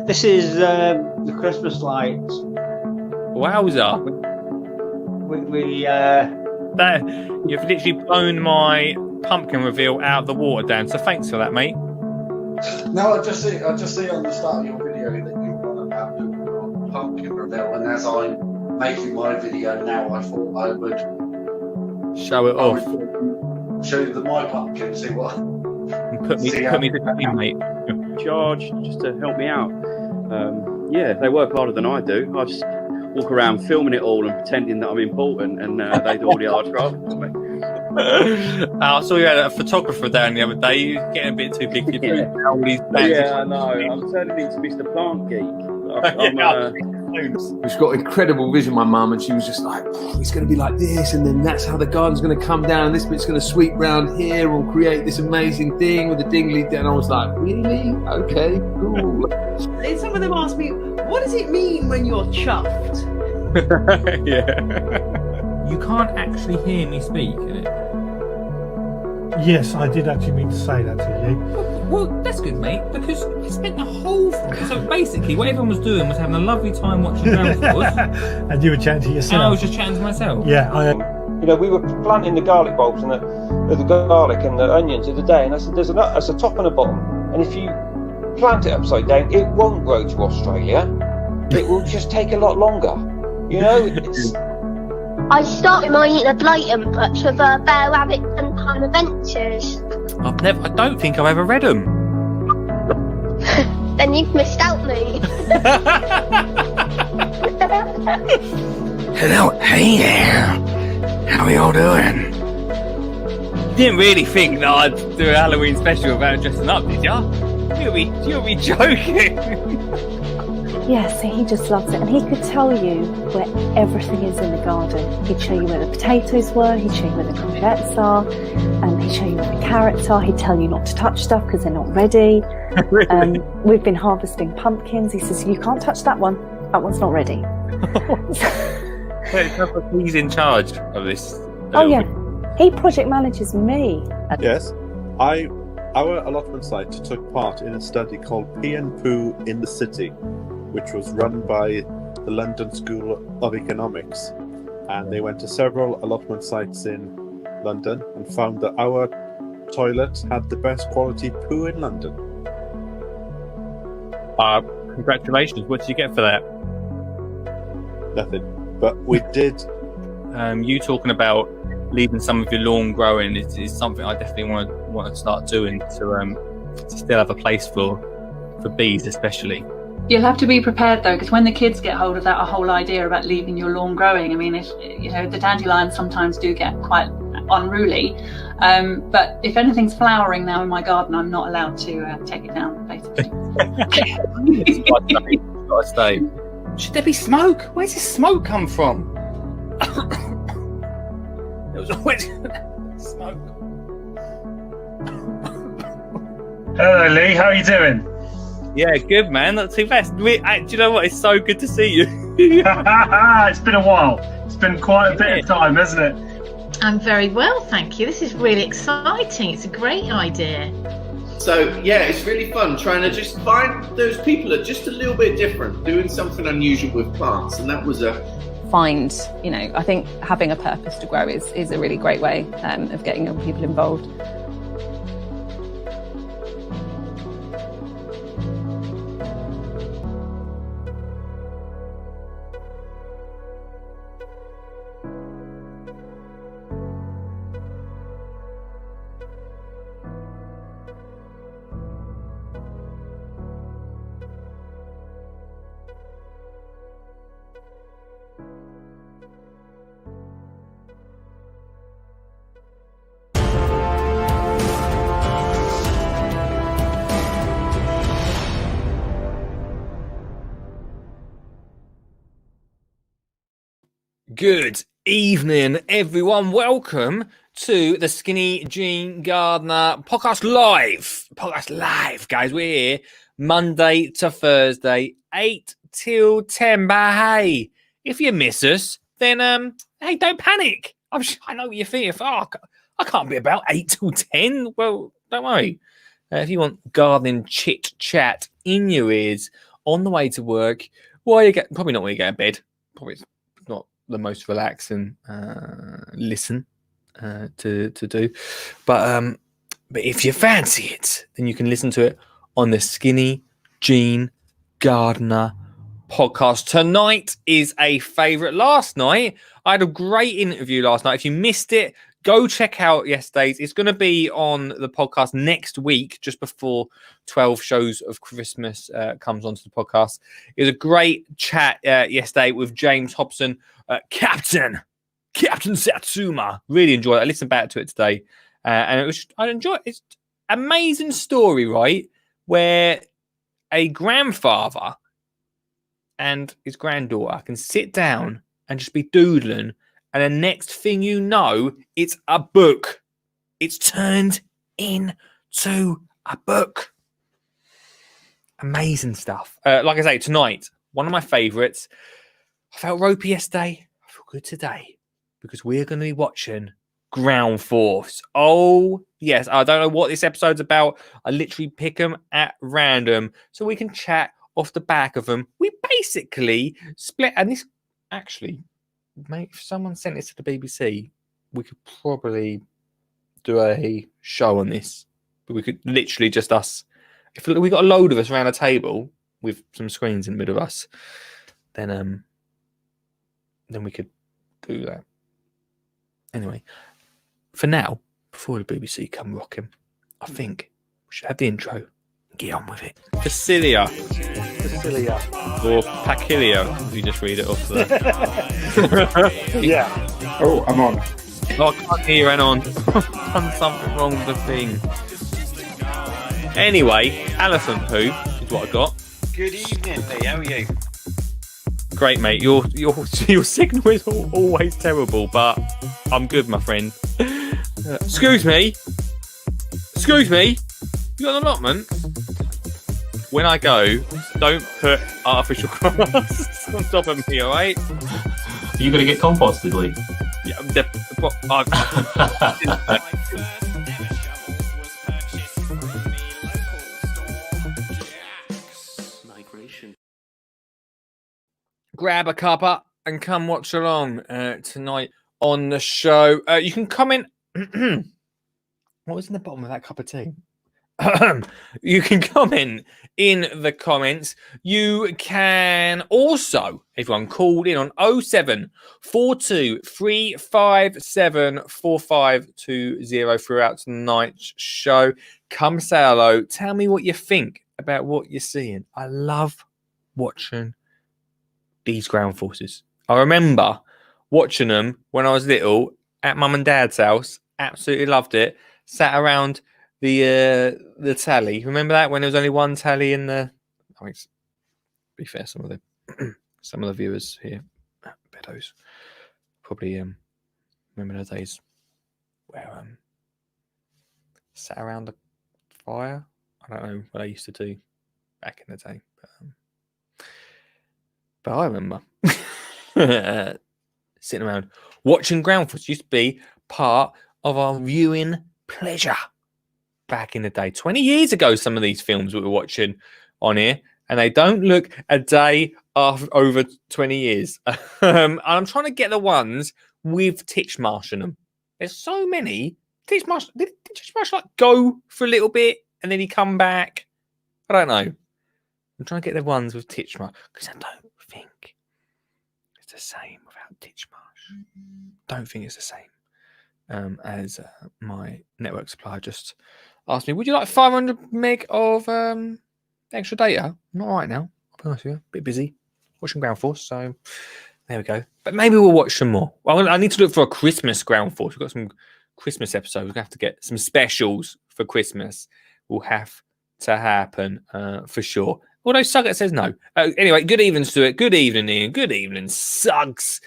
This is the Christmas lights. Wowza. You've literally blown my pumpkin reveal out of the water, Dan, so thanks for that, mate. No, I just see on the start of your video that you've got about doing your pumpkin reveal, and as I'm making my video now, I thought I would show it off. Show you my pumpkin, see what. Put me to team, mate. Charge just to help me out. Yeah, they work harder than I do. I just walk around filming it all and pretending that I'm important, and they do all the hard graft for me. I saw you had a photographer down the other day. You were getting a bit too big for you. Yeah, I know. I'm turning into Mr. Plant Geek. She's got incredible vision, my mum, and she was just like, it's going to be like this, and then that's how the garden's going to come down, and this bit's going to sweep round here, and we'll create this amazing thing with the dingly. And I was like, really? Okay, cool. And some of them ask me, what does it mean when you're chuffed? Yeah. You can't actually hear me speak, innit? Yes, I did actually mean to say that to you. Well, that's good, mate, because I spent the whole... So basically, what everyone was doing was having a lovely time watching Ground Force. And you were chatting to yourself. And I was just chatting to myself. Yeah. We were planting the garlic bulbs and the garlic and the onions the other day, and I said, there's a top and a bottom, and if you plant it upside down, it won't grow to Australia. It will just take a lot longer. It's... I started my Eat the Blatant books with Bear Rabbit and Time Adventures. I don't think I've ever read them. Then you've missed out, mate. Hello, hey there. How are y'all doing? You didn't really think that I'd do a Halloween special about dressing up, did ya? You'll be joking. Yeah, so he just loves it, and he could tell you where everything is in the garden. He'd show you where the potatoes were, he'd show you where the courgettes are, and he'd show you where the carrots are. He'd tell you not to touch stuff because they're not ready. Really? We've been harvesting pumpkins. He says, you can't touch that one. That one's not ready. He's in charge of this. Oh, yeah. He project manages me. Yes. Our allotment site took part in a study called Pea and Poo in the City, which was run by the London School of Economics. And they went to several allotment sites in London and found that our toilet had the best quality poo in London. Congratulations. What did you get for that? Nothing. But we did... You talking about leaving some of your lawn growing is something I definitely want to start doing to still have a place for bees especially. You'll have to be prepared though, because when the kids get hold of that whole idea about leaving your lawn growing, I mean, if the dandelions sometimes do get quite unruly, but if anything's flowering now in my garden, I'm not allowed to take it down, basically. It's gotta stay. Should there be smoke? Where's this smoke come from? There was always smoke. Hello, Lee. How are you doing? Yeah, good, man. Not too bad. Do you know what? It's so good to see you. It's been a while. It's been quite a bit of time, hasn't it? I'm very well, thank you. This is really exciting. It's a great idea. So, yeah, it's really fun trying to just find those people that are just a little bit different, doing something unusual with plants. And that was find, I think having a purpose to grow is a really great way of getting young people involved. Good evening, everyone. Welcome to the Skinny Jean Gardener podcast live, guys. We're here Monday to Thursday, 8 till 10. But hey, if you miss us, then hey, don't panic. I know what you're thinking. I can't be about 8 till 10. Well, don't worry. If you want gardening chit chat in your ears on the way to work, while you get probably not when you get out of bed. Probably not the most relaxing listen to do, but if you fancy it, then you can listen to it on the Skinny Jean Gardner podcast. Tonight is a favourite. Last night, I had a great interview last night. If you missed it, go check out yesterday's. It's going to be on the podcast next week, just before 12 Shows of Christmas comes onto the podcast. It was a great chat yesterday with James Hobson, Captain Satsuma. Really enjoyed it. I listened back to it today, and I enjoyed it. It's an amazing story, right? Where a grandfather and his granddaughter can sit down and just be doodling, and the next thing you know, it's a book. It's turned into a book. Amazing stuff. Like I say, tonight, one of my favourites. I felt ropey yesterday. I feel good today because we're going to be watching Ground Force. Oh, yes. I don't know what this episode's about. I literally pick them at random so we can chat off the back of them. We basically split, and this actually, mate, if someone sent this to the BBC, we could probably do a show on this. But we could literally just us. If we got a load of us around a table with some screens in the middle of us, then we could do that. Anyway, for now, before the BBC come rocking, I think we should have the intro and get on with it. Facilia. Or Pacilia, if you just read it off there. Yeah. Oh, I'm on. Oh, I can't hear you, Anon. I've done something wrong with the thing. Anyway, Elephant Poo is what I got. Good evening, Lee. How are you? Great, mate. Your signal is always terrible, but I'm good, my friend. Excuse me. You got an allotment? When I go, don't put artificial grass on top of me, all right? You gonna get composted, Lee? Yeah, grab a cuppa and come watch along tonight on the show. You can comment. What was in the bottom of that cup of tea? You can comment in the comments. You can also, everyone, call in on 0742 357 4520 throughout tonight's show. Come say hello. Tell me what you think about what you're seeing. I love watching these Ground Forces. I remember watching them when I was little at mum and dad's house. Absolutely loved it. Sat around the tally. Remember that when there was only one tally in the? I mean, to be fair, some of the viewers here, pedos, probably remember those days where sat around the fire. I don't know what I used to do back in the day, but I remember sitting around watching Ground Force. Used to be part of our viewing pleasure back in the day. 20 years ago, some of these films we were watching on here, and they don't look a day after over 20 years. I'm trying to get the ones with Titchmarsh in them. There's so many. Did Titchmarsh like go for a little bit and then he come back? I don't know. I'm trying to get the ones with Titchmarsh because I don't think it's the same without Titchmarsh. Don't think it's the same. As my network supplier just asked me, would you like 500 meg of extra data? Not right now. I'll be honest with you. A bit busy watching Ground Force, so there we go. But maybe we'll watch some more. Well, I need to look for a Christmas Ground Force. We've got some Christmas episodes. We're going to have to get some specials for Christmas. Will have to happen for sure. Although Sugget says no. Anyway, good evening, Stuart. Good evening, Ian. Good evening, Suggs.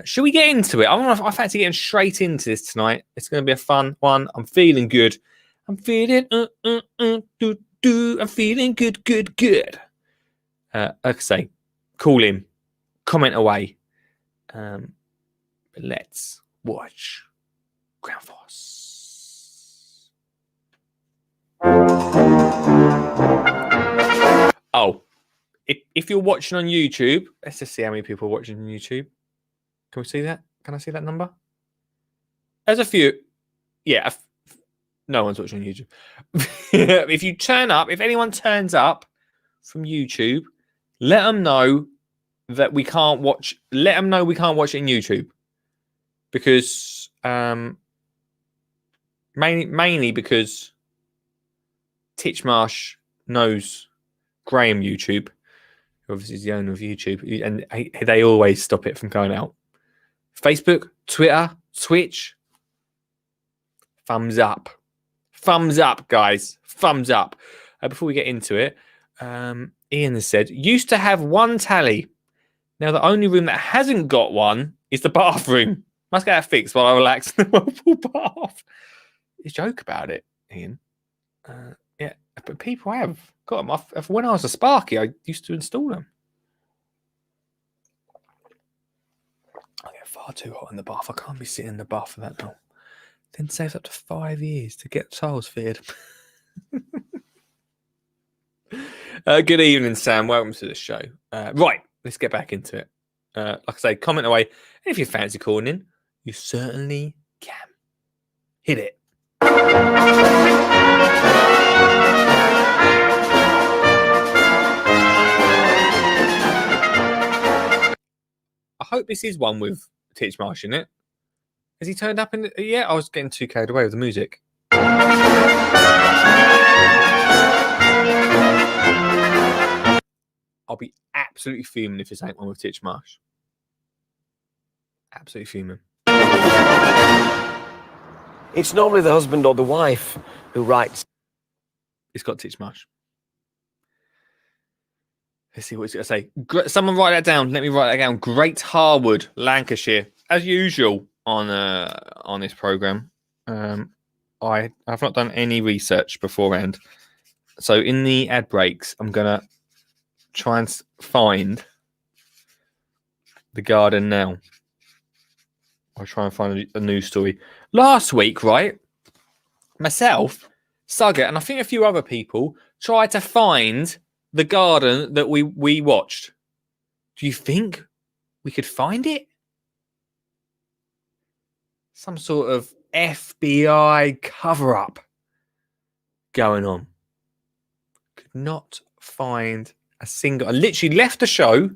Should we get into it? I fancy getting straight into this tonight. It's going to be a fun one. I'm feeling good. I'm feeling I'm feeling good. Like I say, call in, comment away. But let's watch Ground Force. Oh, if you're watching on YouTube, let's just see how many people are watching on YouTube. Can we see that? Can I see that number? There's a few. Yeah, no one's watching on YouTube. If you turn up, if anyone turns up from YouTube, let them know that we can't watch. Let them know we can't watch it on YouTube, because mainly because Titchmarsh knows Graham YouTube, who obviously is the owner of YouTube, and they always stop it from going out. Facebook, Twitter, Twitch. Thumbs up. Thumbs up, guys. Thumbs up. Before we get into it, Ian has said, used to have one tally. Now the only room that hasn't got one is the bathroom. Must get that fixed while I relax in the whirlpool bath. You joke about it, Ian. Yeah, but people have got them. When I was a Sparky, I used to install them. I get far too hot in the bath. I can't be sitting in the bath for that long. Then saves up to 5 years to get tiles fitted. Good evening, Sam. Welcome to the show. Right, let's get back into it. Like I say, comment away. And if you fancy calling in, you certainly can. Hit it. I hope this is one with Titchmarsh in it. Has he turned up in? Yeah, I was getting too carried away with the music. I'll be absolutely fuming if this ain't one with Titchmarsh. Absolutely fuming. It's normally the husband or the wife who writes. It's got Titchmarsh. Let's see what it's going to say. Someone write that down. Let me write that down. Great Harwood, Lancashire, as usual on this program. I've not done any research beforehand, so in the ad breaks, I'm gonna try and find the garden now. I'll try and find a news story. Last week, right? Myself, Sugget, and I think a few other people tried to find the garden that we watched. Do you think we could find it? Some sort of FBI cover-up going on. Could not find a single. I literally left the show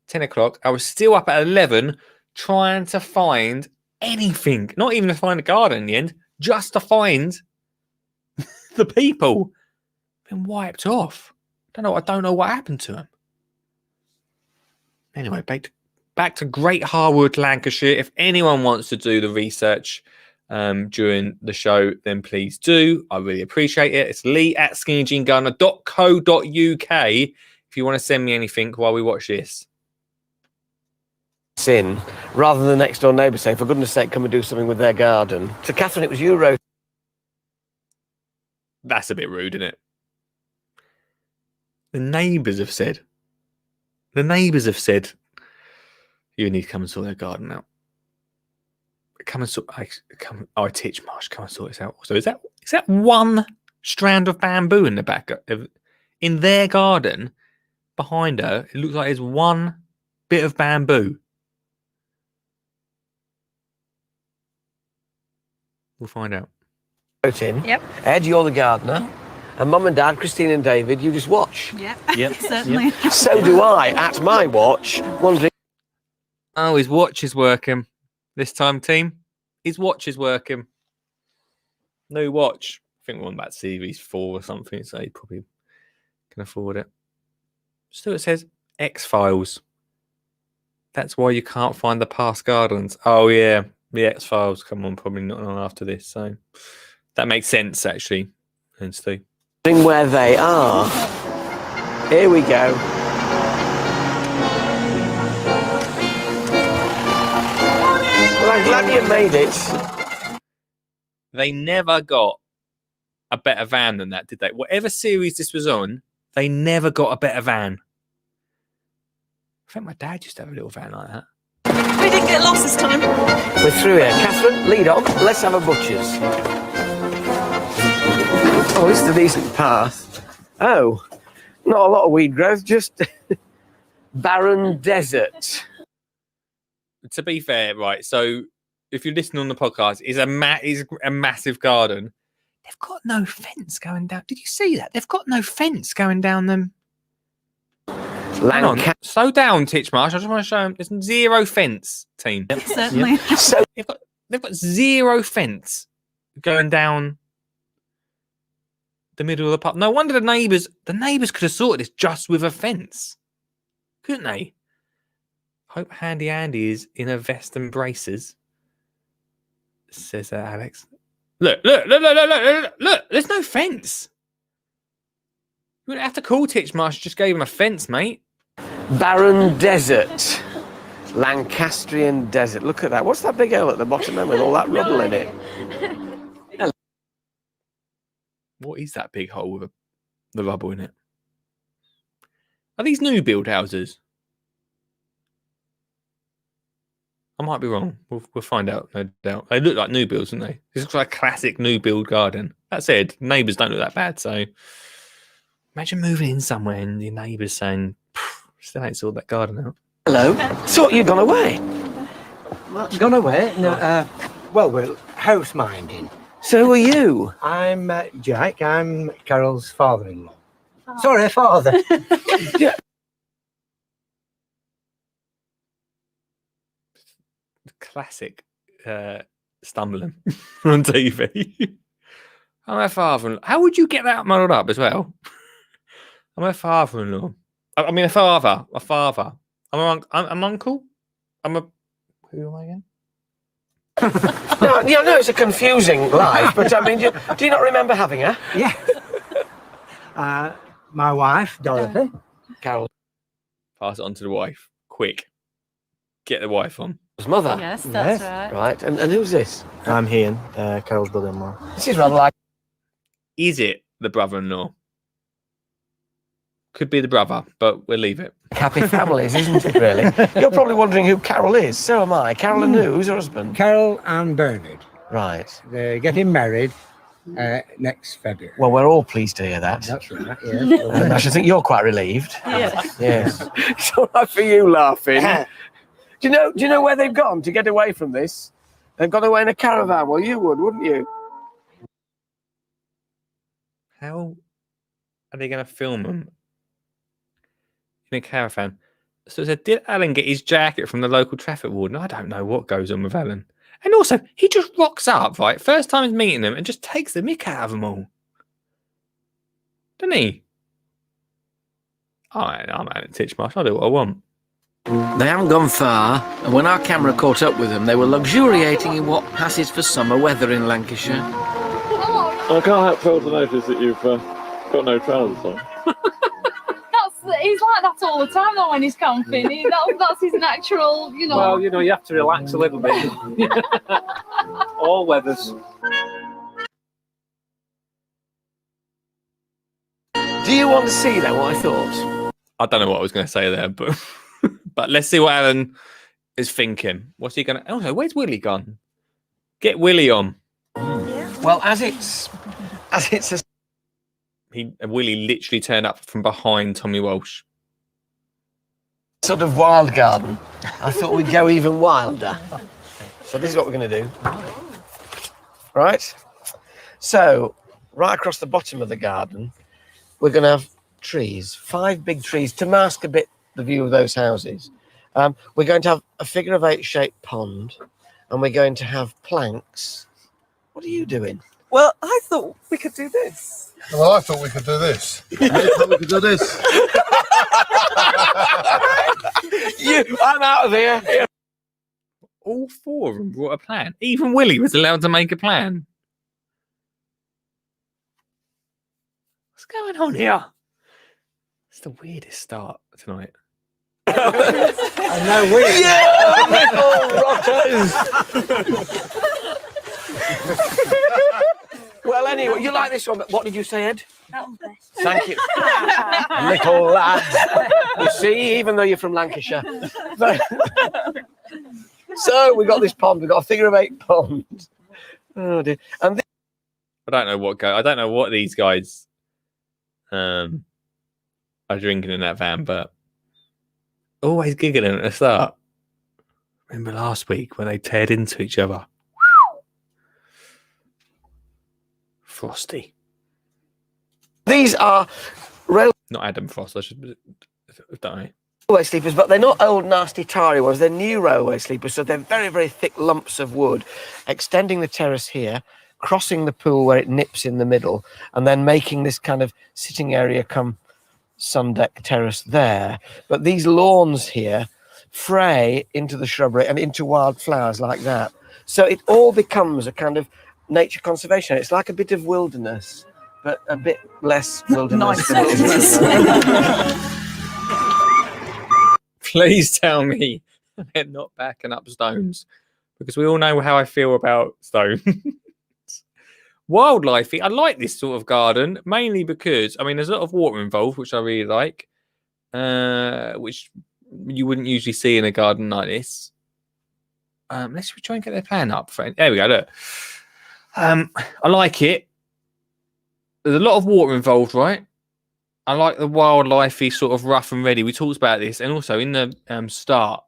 10 o'clock. I was still up at 11 trying to find anything. Not even to find a garden in the end, just to find the people. Been wiped off. I don't know what happened to them. Anyway, back to Great Harwood, Lancashire. If anyone wants to do the research during the show, then please do. I really appreciate it. It's lee@skinnyjeangardener.co.uk if you want to send me anything while we watch this. In, rather than the next door neighbour saying, for goodness sake, come and do something with their garden. So, Catherine, it was you wrote. That's a bit rude, isn't it? The neighbours have said. You need to come and sort their garden out. Titchmarsh, come and sort this out. So is that one strand of bamboo in the back in their garden behind her? It looks like there's one bit of bamboo. We'll find out. Yep. Ed, you're the gardener. And Mum and Dad, Christine and David, you just watch. Yep. Certainly. Yep. So do I, at my watch, wondering. Oh, his watch is working. This time, team. His watch is working. New watch. I think we're on about Series 4 or something, so he probably can afford it. Still, it says X-Files. That's why you can't find the past gardens. Oh, yeah. The X-Files come on, probably not on after this, so that makes sense, actually. And Stu. Where they are. Here we go. Well, I'm glad you made it. They never got a better van than that, did they? Whatever series this was on, they never got a better van. I think my dad used to have a little van like that. We didn't get lost this time. We're through here. Catherine, lead on. Let's have a butcher's. Oh, this is a decent path. Oh, Not a lot of weed growth, just barren desert. To be fair, right, so if you're listening on the podcast, is a massive garden. They've got no fence going down. Did you see that? They've got no fence going down them. Hang on. Slow down, Titchmarsh. I just want to show them there's zero fence, team. Certainly. Yep. So they've got zero fence going down the middle of the park. No wonder the neighbours could have sorted this just with a fence, couldn't they? Hope Handy Andy is in a vest and braces, says Alex. Look, there's no fence. You wouldn't have to call Titchmarsh, just gave him a fence, mate. Barren desert. Lancastrian desert. Look at that. What's that big hole at the bottom there with all that rubble in it? What is that big hole with the rubble in it? Are these new build houses? I might be wrong. We'll find out, no doubt. They look like new builds, don't they? This looks like a classic new build garden. That said, neighbours don't look that bad, so imagine moving in somewhere and your neighbours saying, still ain't sorted that garden out. Hello. Thought you'd gone away. Well, gone away? No, well, we're house minding. So who are you? I'm Jack. I'm Carol's father-in-law. Sorry, father. Yeah. Classic stumbling on TV. I'm a father-in-law. How would you get that muddled up as well? I'm a father-in-law. I mean, a father. I'm an uncle. Who am I again? No, it's a confusing life, but I mean, do you not remember having her? Yeah. My wife, Dorothy. Carol. Pass it on to the wife. Quick. Get the wife on. His mother? Yes, that's right. Right, and who's this? I'm Ian, Carol's brother-in-law. This is rather like... Is it the brother-in-law? Could be the brother, but we'll leave it. Happy families, isn't it, really? You're probably wondering who Carol is. So am I. Carol and who's her husband? Carol and Bernard. Right. They're getting married next February. Well, we're all pleased to hear that. That's right, yeah. I should think you're quite relieved. Yes. Yes. It's all right for you laughing. Do you know where they've gone to get away from this? They've gone away in a caravan. Well, you would, wouldn't you? How are they going to film them in a caravan? So it said, did Alan get his jacket from the local traffic warden? I don't know what goes on with Alan. And also, he just rocks up, right? First time he's meeting them and just takes the mick out of them all. Doesn't he? I'm Alan Titchmarsh. I'll do what I want. They haven't gone far, and when our camera caught up with them, they were luxuriating in what passes for summer weather in Lancashire. I can't help to notice that you've got no trousers on. He's like that all the time, though, when he's camping. That's his natural, you know. Well, you have to relax a little bit. All weathers. Do you want to see, then, what I thought? I don't know what I was going to say there, but but let's see what Alan is thinking. What's he going to... Also, where's Willie gone? Get Willie on. Well, as it's a... Willie literally turned up from behind Tommy Walsh. Sort of wild garden. I thought we'd go even wilder. So this is what we're going to do. Right? So, right across the bottom of the garden, we're going to have trees, 5 big trees to mask a bit the view of those houses. We're going to have a figure of 8 shaped pond, and we're going to have planks. What are you doing? Well, I thought we could do this. Well, I thought we could do this. I thought we could do this. I'm out of here. All 4 of them brought a plan. Even Willie was allowed to make a plan. What's going on here? It's the weirdest start tonight. I know we. Yeah, little rotters. Well, anyway, you like this one. What did you say, Ed? That was best. Thank you. Little lads. You see, even though you're from Lancashire. So we got this pond. We've got a figure of 8 pond. Oh dear. And I don't know what these guys are drinking in that van, but always giggling at the start. Remember last week when they teared into each other? Frosty. These are railway Not Adam Frost, I should don't sleepers, but they're not old, nasty, tarry ones. They're new railway sleepers, so they're very, very thick lumps of wood, extending the terrace here, crossing the pool where it nips in the middle, and then making this kind of sitting area come sun deck terrace there. But these lawns here fray into the shrubbery and into wildflowers like that. So it all becomes a kind of nature conservation. It's like a bit of wilderness, but a bit less wilderness than it is. Please tell me they're not backing up stones, because we all know how I feel about stones. Wildlifey. I like this sort of garden mainly because, I mean, there's a lot of water involved, which I really like, which you wouldn't usually see in a garden like this. Let's try and get their plan up. There we go. Look, I like it. There's a lot of water involved, right? I like the wildlifey sort of rough and ready. We talked about this, and also in the start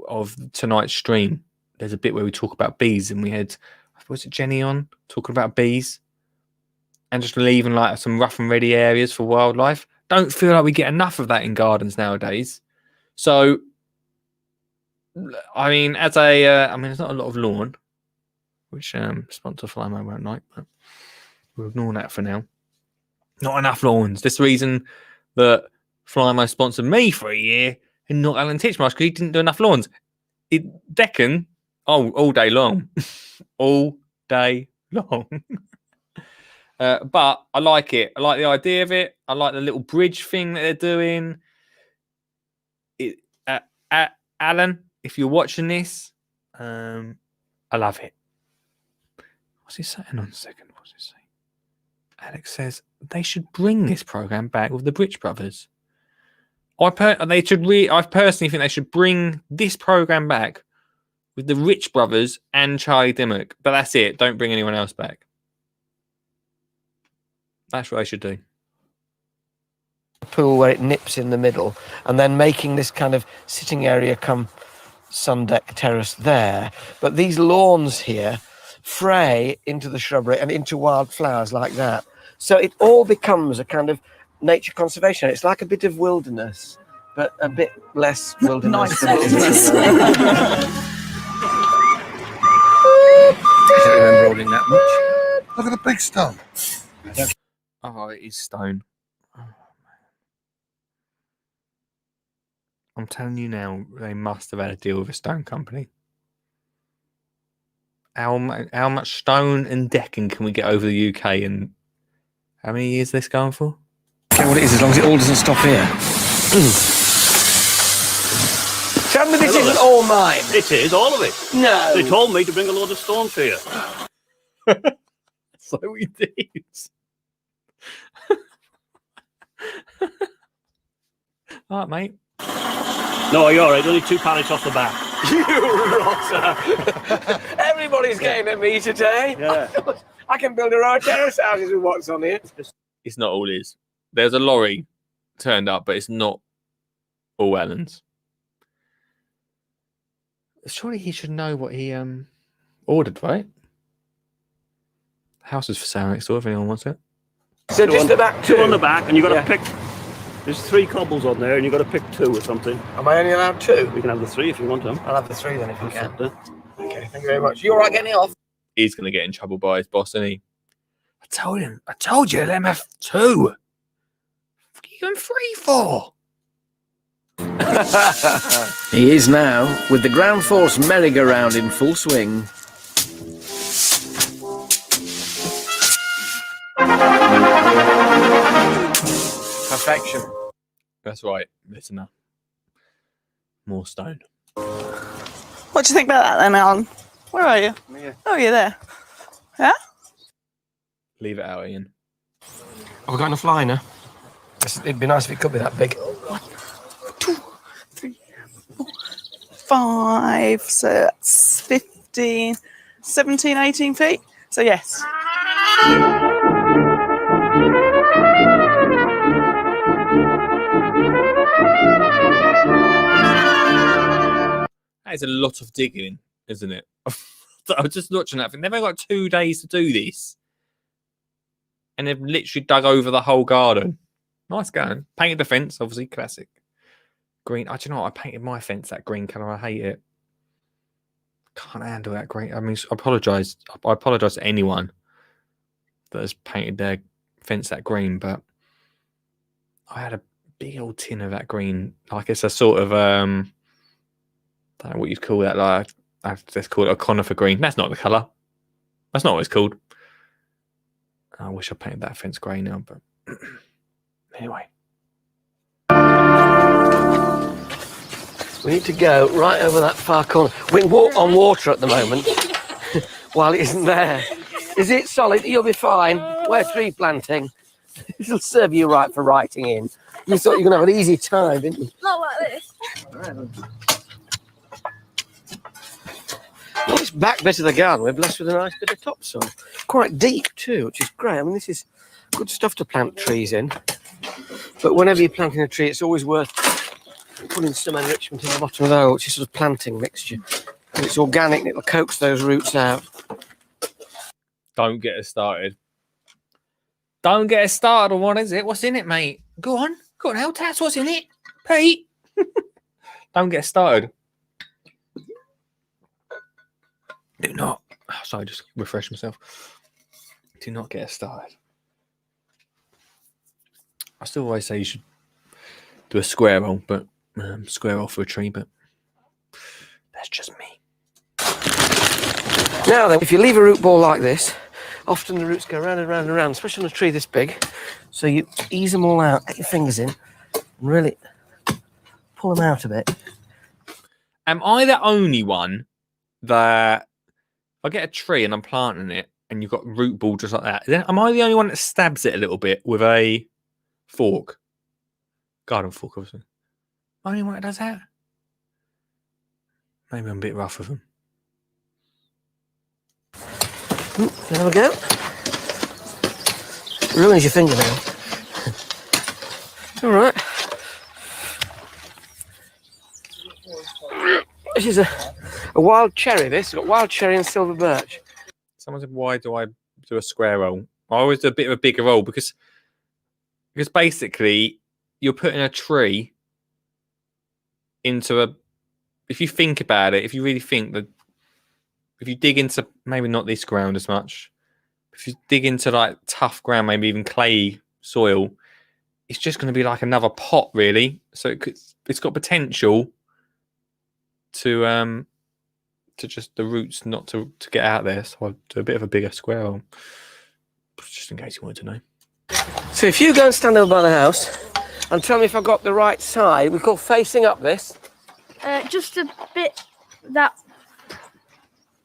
of tonight's stream, there's a bit where we talk about bees, and we had, was it Jenny on talking about bees and just leaving like some rough and ready areas for wildlife. Don't feel like we get enough of that in gardens nowadays. So, I mean, as a, I mean, there's not a lot of lawn, which sponsor Flymo won't like, but we'll ignore that for now. Not enough lawns. This reason that Flymo sponsored me for a year and not Alan Titchmarsh, because he didn't do enough lawns. Deccan, all day long. All day long. But I like it. I like the idea of it. I like the little bridge thing that they're doing. Alan, if you're watching this, I love it. What's he saying on a second? What's he saying? Alex says they should bring this program back with the Bridge Brothers. I personally think they should bring this program back with the Rich Brothers and Charlie Dimmock. But that's it. Don't bring anyone else back. That's what they should do. Pool where it nips in the middle, and then making this kind of sitting area come sun deck terrace there. But these lawns here fray into the shrubbery and into wildflowers like that. So it all becomes a kind of nature conservation. It's like a bit of wilderness, but a bit less wilderness than it is. I don't remember holding that much. Look at the big stone. Oh, it is stone. Oh, man. I'm telling you now, they must have had a deal with a stone company. How much stone and decking can we get over the UK, and how many years is this going for? Okay, what it is, as long as it all doesn't stop here. Tell me this isn't all mine. It is, all of it. No. They told me to bring a load of stones for you. So we did. All right, mate. No, you're all right. Only 2 pallets off the back. You rotter. Everybody's getting at me today. Yeah. I can build a row of terrace houses with what's on it. It's not all his. There's a lorry turned up, but it's not all Alan's. Surely he should know what he ordered, right? House is for sale next door if anyone wants it. So just the back 2 on the back, and you've got to pick. There's 3 cobbles on there, and you've got to pick 2 or something. Am I only allowed 2? We can have the 3 if you want them. I'll have the 3 then if you can. Okay, thank you very much. You all right getting it off? He's going to get in trouble by his boss, isn't he? I told you, let him have 2. What are you going 3 for? He is now with the ground force merry-go-round in full swing. Perfection. That's right, listener. More stone. What do you think about that then, Alan? Where are you? Yeah. Oh, you're there. Yeah? Leave it out, Ian. Have we got enough liner? It'd be nice if it could be that big. 1, 2, 3, 4, 5. So that's 15, 17, 18 feet. So yes. is a lot of digging, isn't it? I was just watching that. They've only got 2 days to do this. And they've literally dug over the whole garden. Nice going. Painted the fence, obviously, classic. Green. I do you know what? I painted my fence that green colour. I hate it. Can't handle that green. I mean, I apologise. I apologise to anyone that has painted their fence that green, but I had a big old tin of that green. Like it's a sort of I don't know what you'd call that. Like let's call it a conifer green. That's not the colour. That's not what it's called. I wish I painted that fence grey now, but anyway. We need to go right over that far corner. We can walk on water at the moment while it isn't there. Is it solid? You'll be fine. We're tree planting. It'll serve you right for writing in. You thought you were going to have an easy time, didn't you? Not like this. Well, this back bit of the garden, we're blessed with a nice bit of topsoil. Quite deep too, which is great. I mean, this is good stuff to plant trees in. But whenever you're planting a tree, it's always worth putting some enrichment in the bottom of that, which is sort of planting mixture. And it's organic, and it'll coax those roots out. Don't get us started. Don't get us started on what is it? What's in it, mate? Go on, El Tats, what's in it? Pete? Don't get us started. Do not. Oh, sorry, just refresh myself. Do not get us started. I still always say you should do a square roll, but square roll for a tree, but that's just me. Now then, if you leave a root ball like this, often the roots go round and round and round, especially on a tree this big. So you ease them all out, get your fingers in, and really pull them out a bit. Am I the only one that if I get a tree and I'm planting it and you've got root ball just like that, then am I the only one that stabs it a little bit with a fork? Garden fork, obviously. Only one that does that? Maybe I'm a bit rough with them. There we go. Ruins your fingernail. All right. This is a wild cherry, this. It's got wild cherry and silver birch. Someone said, why do I do a square roll? I always do a bit of a bigger roll because basically you're putting a tree into a... If you think about it, if you really think that... If you dig into, maybe not this ground as much, if you dig into like tough ground, maybe even clay soil, it's just going to be like another pot, really. So it's got potential to just the roots not to get out there. So I'll do a bit of a bigger square roll, just in case you wanted to know. So if you go and stand over by the house and tell me if I got the right side, we call facing up this. Just a bit that.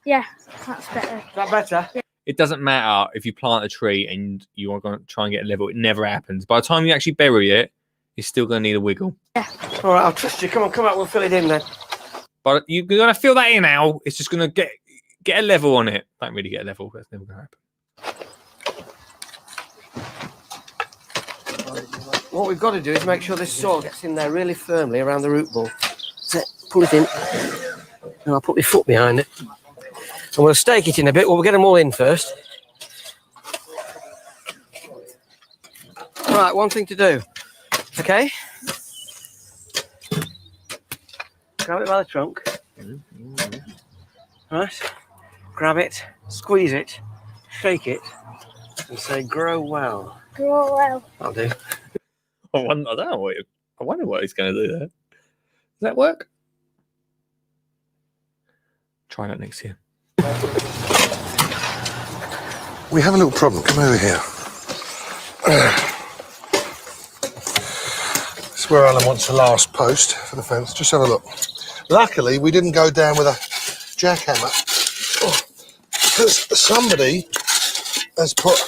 Yeah, that's better. Is that better? Yeah. It doesn't matter if you plant a tree and you are going to try and get a level. It never happens. By the time you actually bury it, you're still going to need a wiggle. Yeah. All right, I'll trust you. Come on, we'll fill it in then. But you're going to fill that in now. It's just going to get a level on it. Don't really get a level. That's never going to happen. What we've got to do is make sure this soil gets in there really firmly around the root ball. That's it. Pull it in. And I'll put my foot behind it. And we'll stake it in a bit. We'll get them all in first. Right, one thing to do. Okay? Grab it by the trunk. Right? Grab it, squeeze it, shake it, and say, grow well. Grow well. That'll do. I wonder what he's going to do there. Does that work? Try that next year. We have a little problem. Come over here. This is where Alan wants the last post for the fence. Just have a look. Luckily, we didn't go down with a jackhammer because somebody has put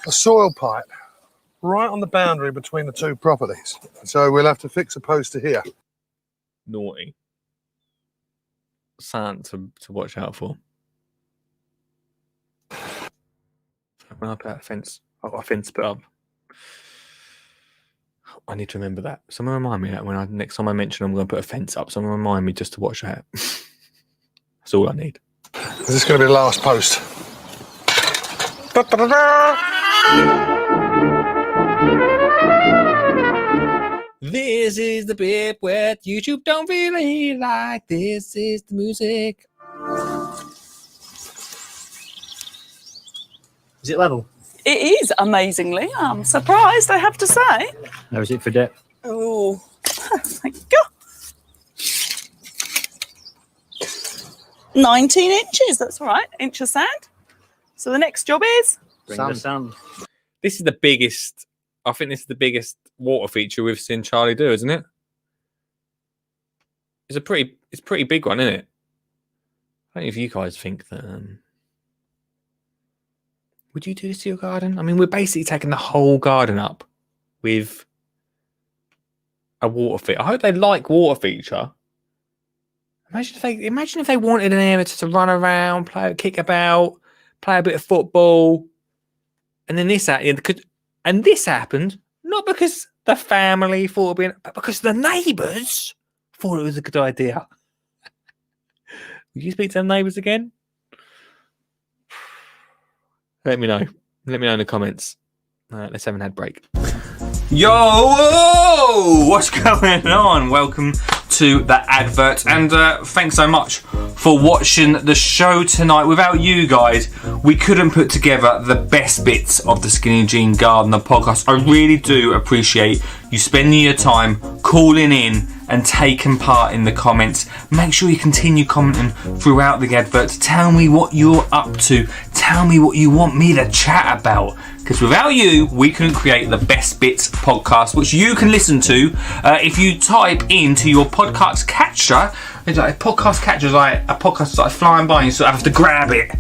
a soil pipe right on the boundary between the two properties. So we'll have to fix a post to here. Naughty. Something to watch out for. When I put out a fence, I've got a fence put up. I need to remember that. Someone remind me that when next time I mention I'm going to put a fence up. Someone remind me just to watch that. That's all I need. Is this going to be the last post? This is the bit where YouTube don't really like. This is the music. Is it level? It is, amazingly. I'm surprised, I have to say. How is it for depth? Oh, thank you. 19 inches, that's right. Inch of sand. So the next job is? Bring the sand. This is the biggest, I think this is the biggest water feature we've seen Charlie do, isn't it? It's a pretty big one, isn't it? I don't know if you guys think that... would you do this to your garden? I mean, we're basically taking the whole garden up with a water feature. I hope they like water feature. Imagine if they wanted an area to run around, kick about, play a bit of football, and then this happened not because the family thought it would be, but because the neighbours thought it was a good idea. Would you speak to the neighbours again? Let me know. Let me know in the comments. Let's have an ad break. Yo, what's going on? Welcome to the advert, and thanks so much for watching the show tonight. Without you guys, we couldn't put together the best bits of the Skinny Jean Gardener podcast. I really do appreciate you spending your time calling in and taking part in the comments. Make sure you continue commenting throughout the advert. Tell me what you're up to. Tell me what you want me to chat about. Because without you, we couldn't create the Best Bits podcast, which you can listen to if you type into your podcast catcher. It's like a podcast catcher is like a podcast that's like flying by, and you sort of have to grab it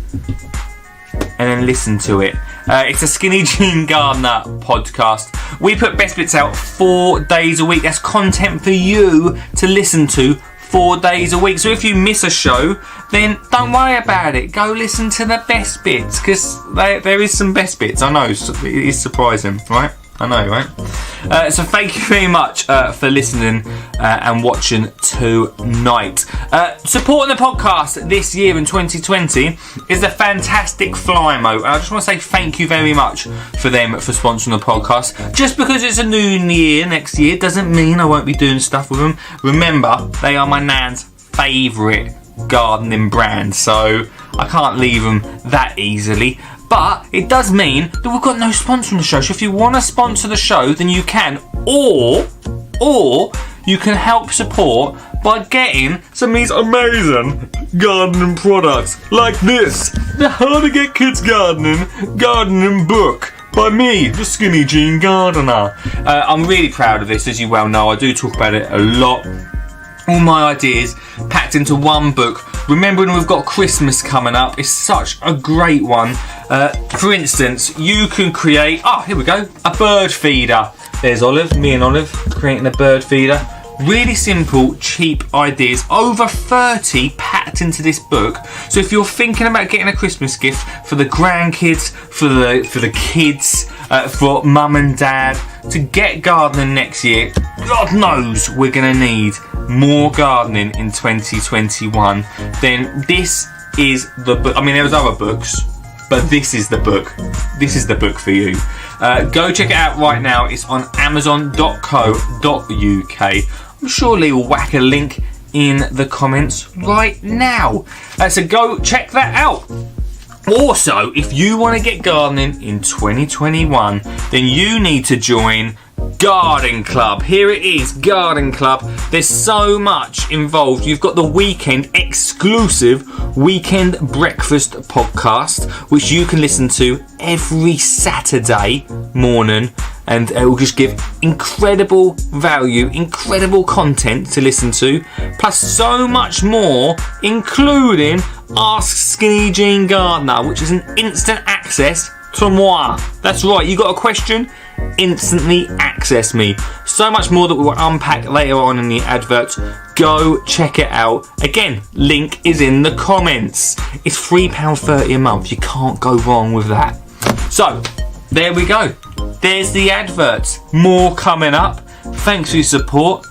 and then listen to it. It's a Skinny Jean Gardener podcast. We put Best Bits out 4 days a week. That's content for you to listen to 4 days a week. So if you miss a show, then don't worry about it. Go listen to the best bits, because there is some best bits. I know, it is surprising, right? I know, right? So thank you very much for listening and watching tonight. Supporting the podcast this year in 2020 is the fantastic Flymo. And I just want to say thank you very much for them for sponsoring the podcast. Just because it's a new year next year doesn't mean I won't be doing stuff with them. Remember, they are my nan's favourite gardening brand, so I can't leave them that easily. But it does mean that we've got no sponsor on the show. So if you want to sponsor the show, then you can. Or you can help support by getting some of these amazing gardening products like this. The How to Get Kids Gardening book by me, the Skinny Jean Gardener. I'm really proud of this, as you well know. I do talk about it a lot. All my ideas packed into one book. Remembering we've got Christmas coming up, it's such a great one. For instance, you can create, here we go, a bird feeder. There's Olive, me and Olive, creating a bird feeder. Really simple, cheap ideas. Over 30 packed into this book. So if you're thinking about getting a Christmas gift for the grandkids, for the kids, for mum and dad, to get gardening next year, God knows we're going to need more gardening in 2021. Then this is the book. I mean, there was other books, but this is the book. This is the book for you. Go check it out right now. It's on amazon.co.uk. I'm sure Lee will whack a link in the comments right now. So go check that out. Also, if you want to get gardening in 2021, then you need to join Garden Club. Here it is, Garden Club. There's so much involved. You've got the weekend exclusive Weekend Breakfast podcast, which you can listen to every Saturday morning, and it will just give incredible value, incredible content to listen to, plus so much more, including Ask Skinny Jean Gardener, which is an instant access to moi. That's right, you got a question? Instantly access me. So much more that we will unpack later on in the advert. Go check it out. Again, link is in the comments. It's £3.30 a month. You can't go wrong with that. So, there we go. There's the adverts. More coming up. Thanks for your support,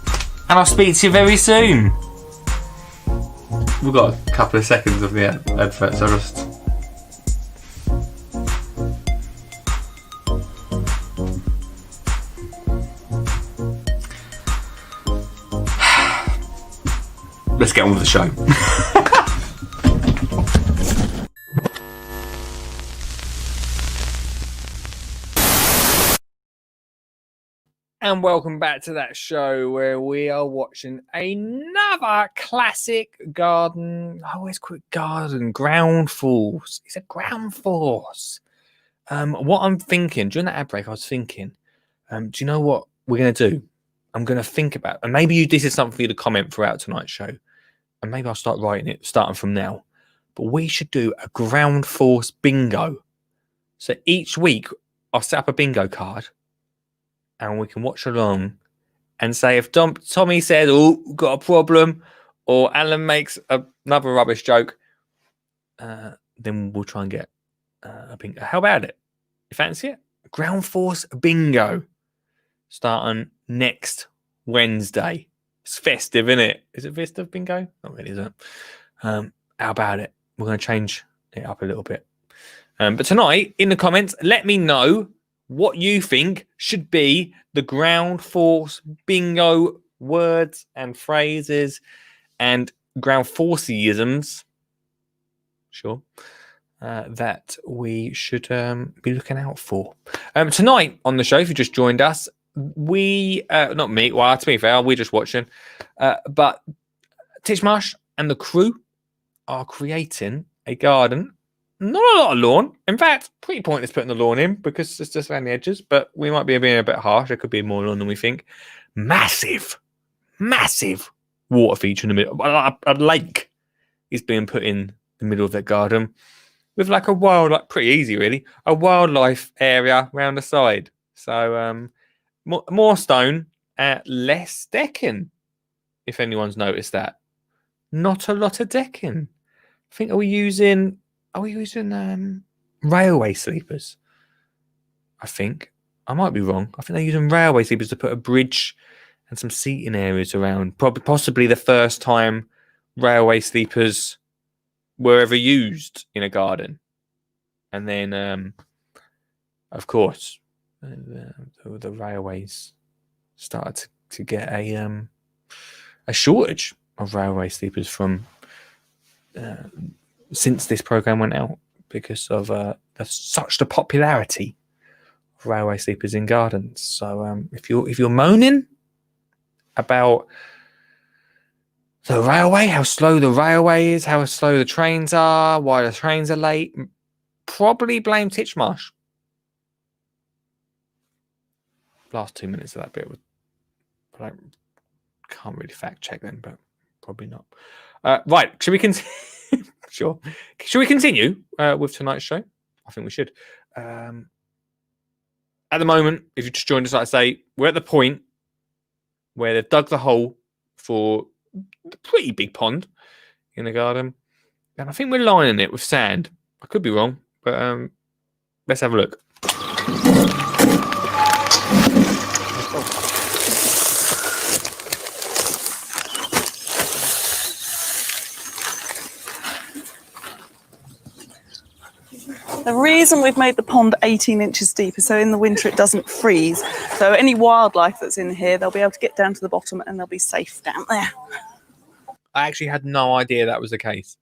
and I'll speak to you very soon. We've got a couple of seconds of the advert, so just... Let's get on with the show. And welcome back to that show where we are watching another classic garden. I always call it garden. Ground Force. It's a ground force. What I'm thinking, during that ad break, I was thinking, do you know what we're going to do? I'm going to think about, and maybe this is something for you to comment throughout tonight's show, and maybe I'll start writing it starting from now. But we should do a ground force bingo. So each week, I'll set up a bingo card, and we can watch along and say if Tommy says, "Oh, got a problem," or Alan makes another rubbish joke, then we'll try and get a bingo. How about it? You fancy it? Ground Force bingo starting next Wednesday. It's festive, isn't it? Is it festive bingo? Not really, is it? How about it? We're going to change it up a little bit. But tonight, in the comments, let me know what you think should be the Ground Force bingo words and phrases and ground forceisms. Sure. That we should be looking out for. Tonight on the show, if you just joined us, we, not me, well, to be fair, we're just watching, but Titchmarsh and the crew are creating a garden. Not a lot of lawn. In fact, pretty pointless putting the lawn in because it's just around the edges, but we might be being a bit harsh. There could be more lawn than we think. Massive water feature in the middle. A lake is being put in the middle of that garden with like a pretty easy really, a wildlife area around the side. So more stone, less decking, if anyone's noticed that. Not a lot of decking. I think, are we using railway sleepers? I think. I might be wrong. I think they're using railway sleepers to put a bridge and some seating areas around. Possibly the first time railway sleepers were ever used in a garden. And then, of course, the railways started to get a shortage of railway sleepers from since this program went out because of such the popularity of railway sleepers in gardens. So if you're moaning about the railway, how slow the railway is, how slow the trains are, why the trains are late, probably blame Titchmarsh. Last 2 minutes of that bit, I can't really fact check them, but probably not. Right, should we continue? Sure. Should we continue with tonight's show? I think we should. At the moment, if you just joined us, like I say, we're at the point where they've dug the hole for a pretty big pond in the garden. And I think we're lining it with sand. I could be wrong, but let's have a look. The reason we've made the pond 18 inches deeper, so in the winter it doesn't freeze. So any wildlife that's in here, they'll be able to get down to the bottom and they'll be safe down there. I actually had no idea that was the case.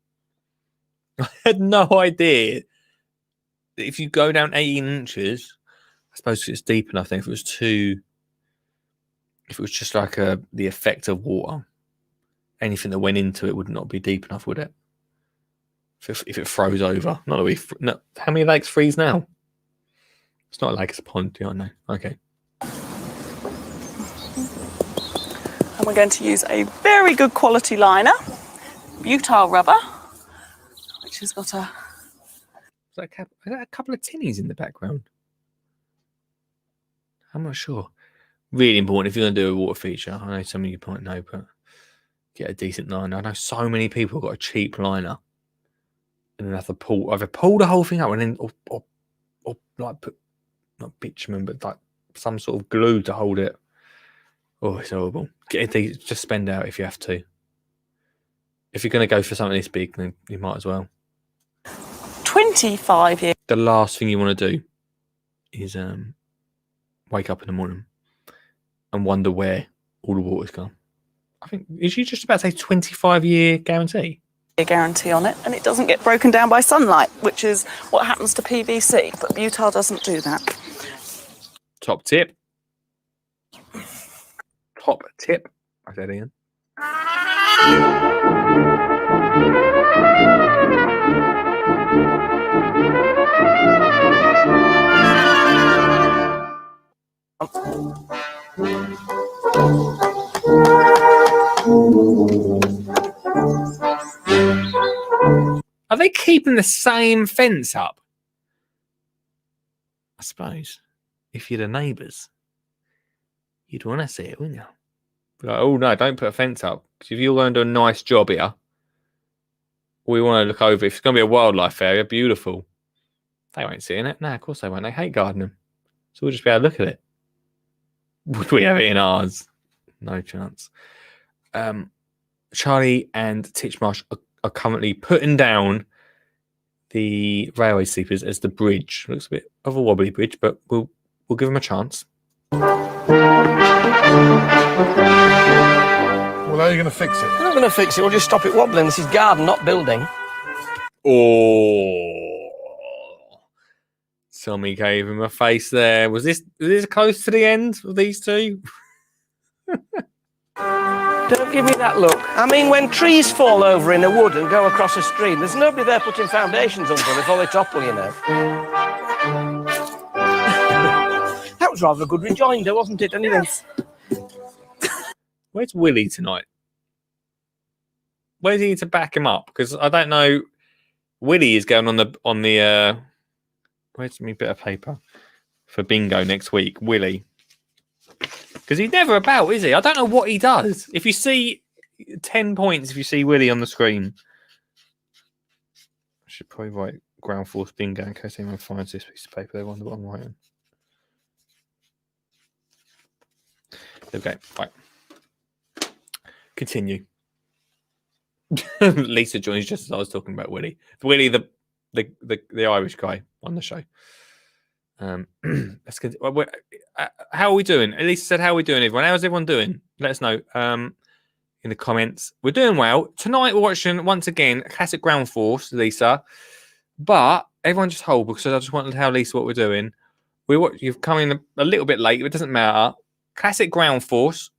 I had no idea that if you go down 18 inches, I suppose it's deep enough then. If it was just like the effect of water, anything that went into it would not be deep enough, would it? If it froze over. Not that no. How many lakes freeze now? It's not a lake, it's a pond, do you know? Okay. And we're going to use a very good quality liner, butyl rubber, which has got a... Is that a couple of tinnies in the background? I'm not sure. Really important if you're going to do a water feature. I know some of you might know, but get a decent liner. I know so many people got a cheap liner and then have to either pull the whole thing up and then or like put not bitumen but like some sort of glue to hold it Oh, it's horrible. Just spend out if you have to. If you're going to go for something this big, then you might as well. 25 years. The last thing you want to do is wake up in the morning and wonder where all the water's gone. I think, is you just about to say 25-year guarantee? A guarantee on it, and it doesn't get broken down by sunlight, which is what happens to PVC, but butyl doesn't do that. Top tip. Top tip. I said Ian. Are they keeping the same fence up? I suppose. If you're the neighbours, you'd want to see it, wouldn't you? Be like, oh no, don't put a fence up. Because if you're going to do a nice job here, we want to look over. If it's going to be a wildlife area, beautiful. They won't see it. No, of course they won't. They hate gardening. So we'll just be able to look at it. Would we have it in ours? No chance. Charlie and Titchmarsh are currently putting down the railway sleepers as the bridge. Looks a bit of a wobbly bridge, but we'll give them a chance. Well, how are you going to fix it? We're not going to fix it. We'll just stop it wobbling. This is garden, not building. Oh, Tommy gave him a face there. Was this close to the end of these two? Don't give me that look. I mean, when trees fall over in a wood and go across a stream, there's nobody there putting foundations under them before they topple, you know. That was rather a good rejoinder, wasn't it? Anyway. Where's Willie tonight? Where's he to back him up? Because I don't know. Willie is going on the. Where's my bit of paper for bingo next week? Willie. Because he's never about, is he? I don't know what he does. If you see 10 points, if you see Willie on the screen. I should probably write ground force bingo in case anyone finds this piece of paper. They wonder what I'm writing. Okay, right. Continue. Lisa joins just as I was talking about Willie. Willie, the Irish guy on the show. Let's continue. How are we doing? Lisa said, "How are we doing, everyone? How's everyone doing? Let us know in the comments. We're doing well tonight. We're watching once again classic Ground Force, Lisa. But everyone just hold because I just wanted to tell Lisa what we're doing. You've come in a little bit late, but it doesn't matter. Classic Ground Force.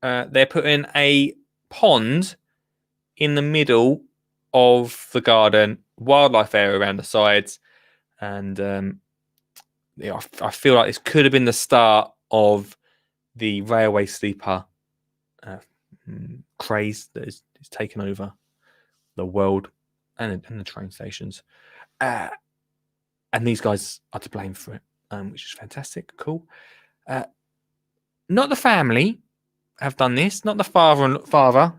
They're putting a pond in the middle of the garden, wildlife area around the sides, and I feel like this could have been the start of the railway sleeper craze that is taken over the world and the train stations. And these guys are to blame for it, which is fantastic. Cool. Not the family have done this, not the father,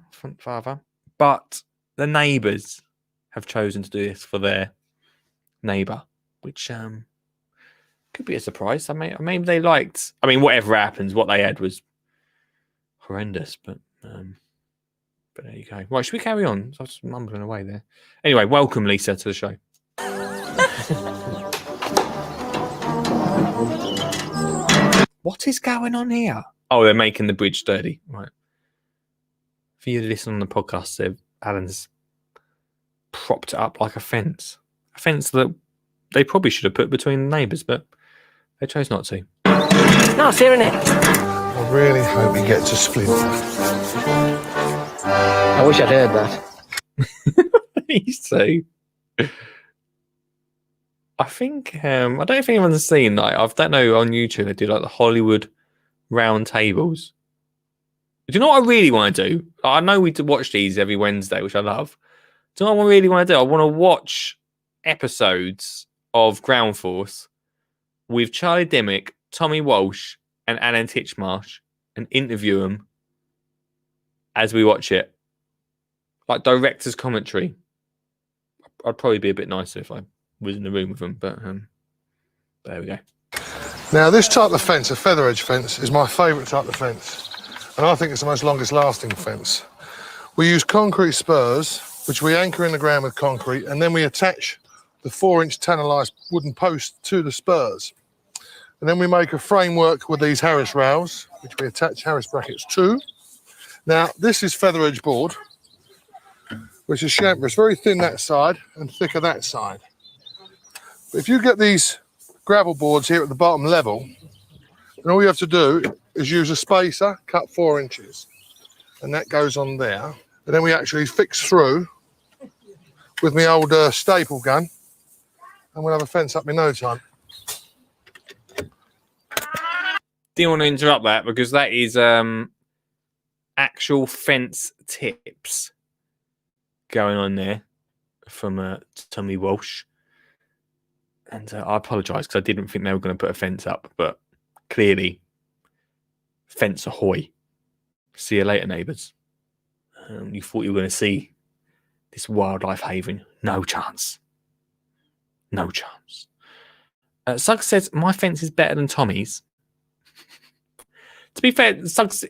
but the neighbours have chosen to do this for their neighbour, which could be a surprise. Maybe they liked. I mean, whatever happens, what they had was horrendous. But there you go. Right, should we carry on? I was mumbling away there. Anyway, welcome, Lisa, to the show. What is going on here? Oh, they're making the bridge sturdy. Right. For you to listen on the podcast, Alan's propped it up like a fence. A fence that they probably should have put between the neighbours, but they chose not to. No, it's here, isn't it? I really hope he gets a splinter. I wish I'd heard that. These two. I think I don't know if anyone's seen like I don't know on YouTube they do like the Hollywood round tables. Do you know what I really want to do? I know we watch these every Wednesday, which I love. Do you know what I really want to do? I want to watch episodes of Ground Force with Charlie Dimmock, Tommy Walsh, and Alan Titchmarsh and interview them as we watch it. Like director's commentary. I'd probably be a bit nicer if I was in the room with them, but there we go. Now, this type of fence, a feather edge fence, is my favourite type of fence. and I think it's the most longest lasting fence. We use concrete spurs, which we anchor in the ground with concrete, and then we attach the 4-inch tannalized wooden post to the spurs. And then we make a framework with these Harris rails, which we attach Harris brackets to. Now, this is feather edge board, which is chamfer. It's very thin that side and thicker that side. But if you get these gravel boards here at the bottom level, then all you have to do is use a spacer, cut 4 inches, and that goes on there. And then we actually fix through with my old staple gun, and we'll have a fence up in no time. Didn't want to interrupt that because that is actual fence tips going on there from Tommy Walsh. And I apologise because I didn't think they were going to put a fence up, but clearly, fence ahoy. See you later, neighbours. You thought you were going to see this wildlife haven. No chance. No chance. Suggs says, my fence is better than Tommy's. To be fair, Suggs'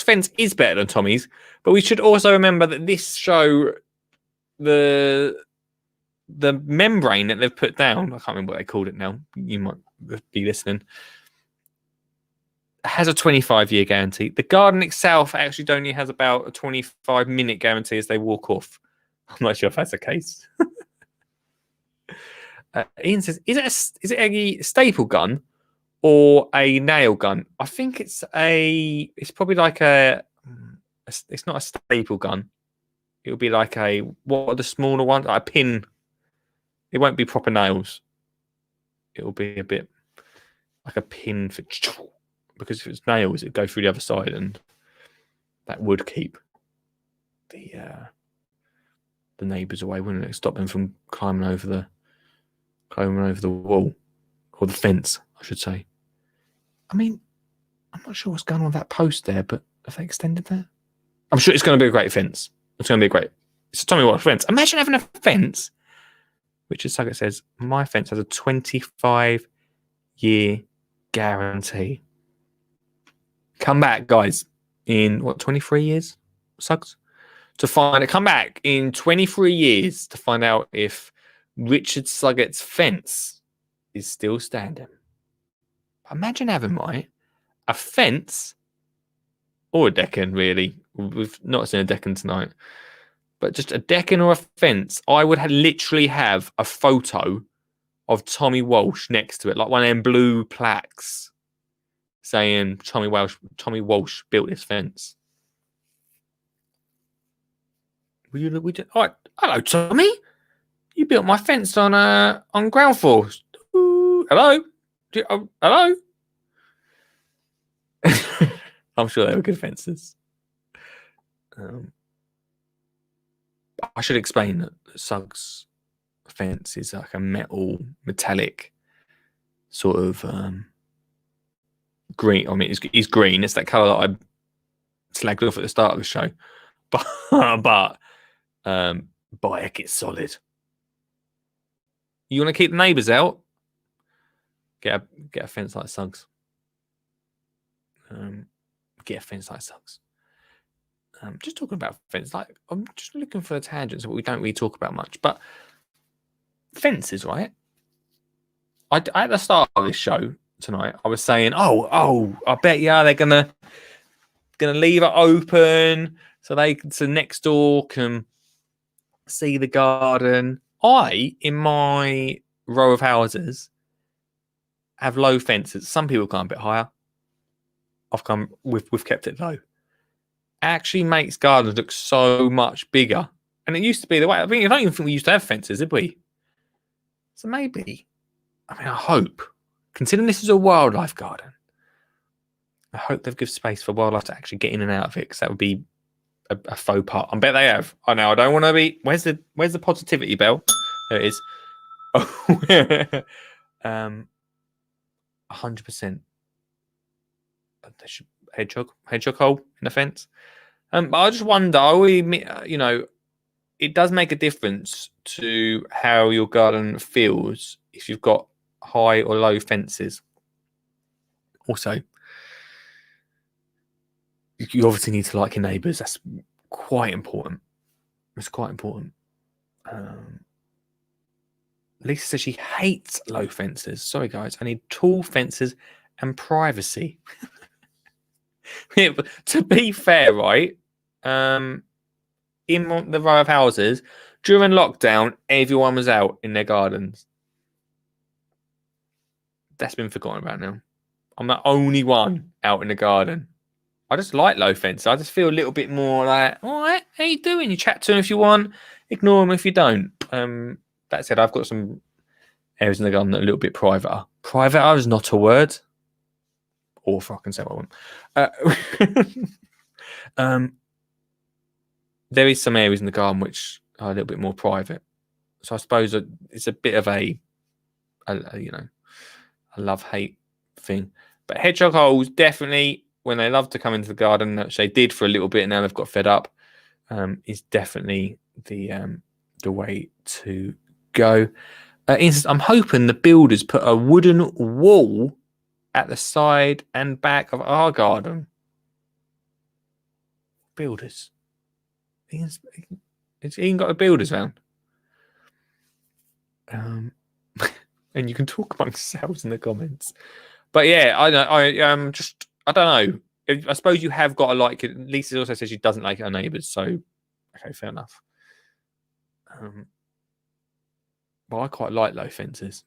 fence is better than Tommy's, but we should also remember that this show, the membrane that they've put down, I can't remember what they called it now, you might be listening, has a 25-year guarantee. The garden itself actually only has about a 25-minute guarantee as they walk off. I'm not sure if that's the case. Ian says, is it a staple gun or a nail gun? I think it's probably like it's not a staple gun. It'll be like what are the smaller ones? Like a pin. It won't be proper nails. It'll be a bit like a pin for, because if it's nails, it'd go through the other side, and that would keep the neighbours away, wouldn't it? Stop them from climbing over the wall, or the fence, I should say. I mean, I'm not sure what's going on with that post there, but have they extended that? I'm sure it's going to be a great fence. It's going to be great. It's a Tommy Walsh fence. Imagine having a fence. Richard Suggett says, my fence has a 25-year guarantee. Come back, guys, in 23 years, Suggs? To find it. Come back in 23 years to find out if Richard Suggett's fence is still standing. Imagine having, a fence or a decking, really. We've not seen a decking tonight. But just a decking or a fence, I would literally have a photo of Tommy Walsh next to it, like one of them blue plaques saying Tommy Walsh built this fence. All right. Hello, Tommy. You built my fence on ground floor. Ooh, hello. Hello. I'm sure they were good fences. I should explain that Suggs' fence is like a metallic sort of green. I mean, it's green. It's that colour that I slagged off at the start of the show. But Bayek, it's solid. You want to keep the neighbours out? Get a fence like Suggs. Get a fence like Suggs. Just talking about fence, I'm just looking for tangents that we don't really talk about much. But fences, right? At the start of this show tonight, I was saying, I bet they're gonna leave it open so next door can see the garden. In my row of houses, have low fences. Some people climb a bit higher. We've kept it low. Actually makes gardens look so much bigger. And it used to be the way. I don't even think we used to have fences, did we? So maybe, I hope, considering this is a wildlife garden, I hope they've given space for wildlife to actually get in and out of it, because that would be a faux pas. I bet they have. I know. I don't want to be. Where's the positivity bell? There it is. 100%. Hedgehog hole in the fence. But I just wonder. It does make a difference to how your garden feels if you've got high or low fences. Also, you obviously need to like your neighbours. That's quite important. It's quite important. Lisa says she hates low fences. Sorry, guys. I need tall fences and privacy. Yeah, but to be fair, right? In the row of houses, during lockdown, everyone was out in their gardens. That's been forgotten about now. I'm the only one out in the garden. I just like low fences. I just feel a little bit more like, all right, how you doing? You chat to them if you want, ignore them if you don't. That said, I've got some areas in the garden that are a little bit private. Private is not a word. Or if I can say what I want. There is some areas in the garden which are a little bit more private. So I suppose it's a bit of a love-hate thing. But hedgehog holes, definitely, when they love to come into the garden, which they did for a little bit, and now they've got fed up, is definitely the way to go. I'm hoping the builders put a wooden wall at the side and back of our garden. Builders. Ian's Ian got the builders round. And you can talk amongst yourselves in the comments. But yeah, I don't know. I suppose you have got to like it. Lisa also says she doesn't like her neighbours, so okay, fair enough. But I quite like low fences.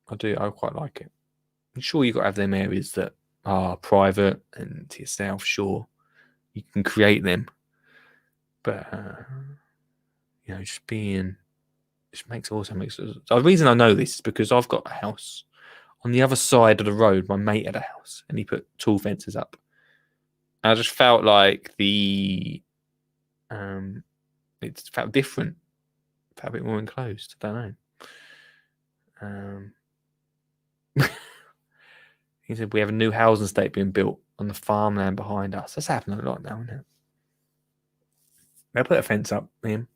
I do. I quite like it. I'm sure you've got to have them areas that are private and to yourself. Sure, you can create them, but just being, it makes. The reason I know this is because I've got a house on the other side of the road. My mate had a house, and he put tall fences up. And I just felt like it felt different. Felt a bit more enclosed. I don't know. He said we have a new housing estate being built on the farmland behind us. That's happening a lot now, isn't it? They'll put a fence up, Ian.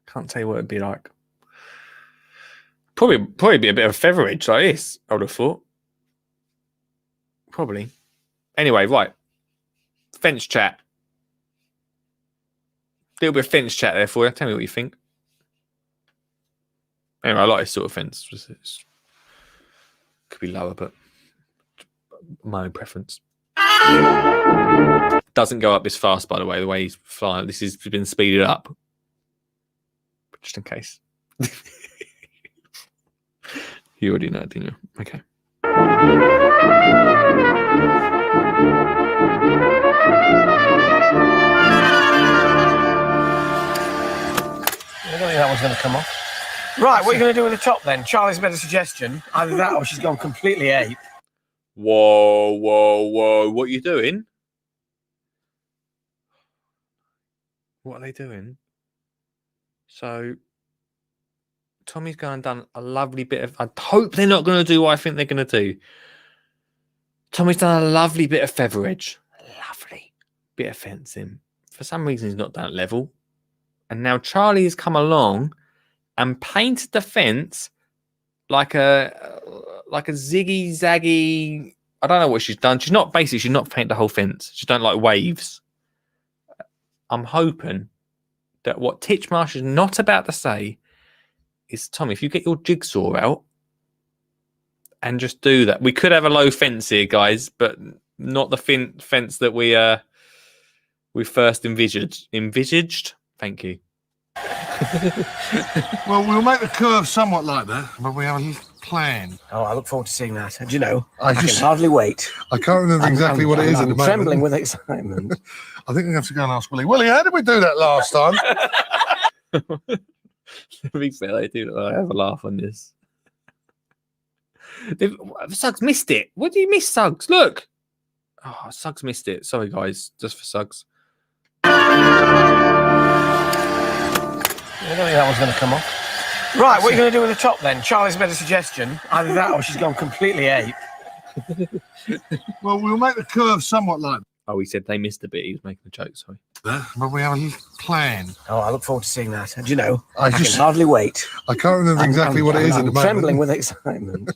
Can't tell you what it'd be like. Probably be a bit of a featherage like this, I would have thought. Probably. Anyway, right. Fence chat. Little bit of fence chat there for you. Tell me what you think. Anyway, I like this sort of fence. Could be lower, but my own preference. Doesn't go up this fast, by the way he's flying. This has been speeded up. Just in case. You already know, didn't you? Okay. I don't think that one's going to come off. Right, what are you going to do with the top then? Charlie's made a suggestion. Either that or she's gone completely ape. Whoa. What are you doing? What are they doing? So, Tommy's gone and done a lovely bit of... I hope they're not going to do what I think they're going to do. Tommy's done a lovely bit of featherage. Lovely bit of fencing. For some reason, he's not done it level. And now Charlie has come along and painted the fence like a ziggy zaggy. I don't know what she's done. She's not painted the whole fence. She's done like waves. I'm hoping that what Titchmarsh is not about to say is, Tommy, if you get your jigsaw out and just do that. We could have a low fence here, guys, but not the fence that we first envisaged. Thank you. Well, we'll make the curve somewhat like that, but we have a little plan. Oh, I look forward to seeing that. Do you know, I can hardly wait. I can't remember exactly what it is at the moment. I'm trembling with excitement. I think we have to go and ask Willie. Willie, how did we do that last time? To be fair, I have a laugh on this. Suggs missed it. What do you miss, Suggs? Look. Oh, Suggs missed it. Sorry, guys. Just for Suggs. I don't think that one's going to come off. Right, what are you going to do with the top then? Charlie's made a suggestion. Either that or she's gone completely ape. Well, we'll make the curve somewhat like that. Oh, he said they missed a bit. He was making a joke, sorry. But we have a little plan. Oh, I look forward to seeing that. Do you know, I can hardly wait. I can't remember exactly what it is at the moment. I'm trembling with excitement.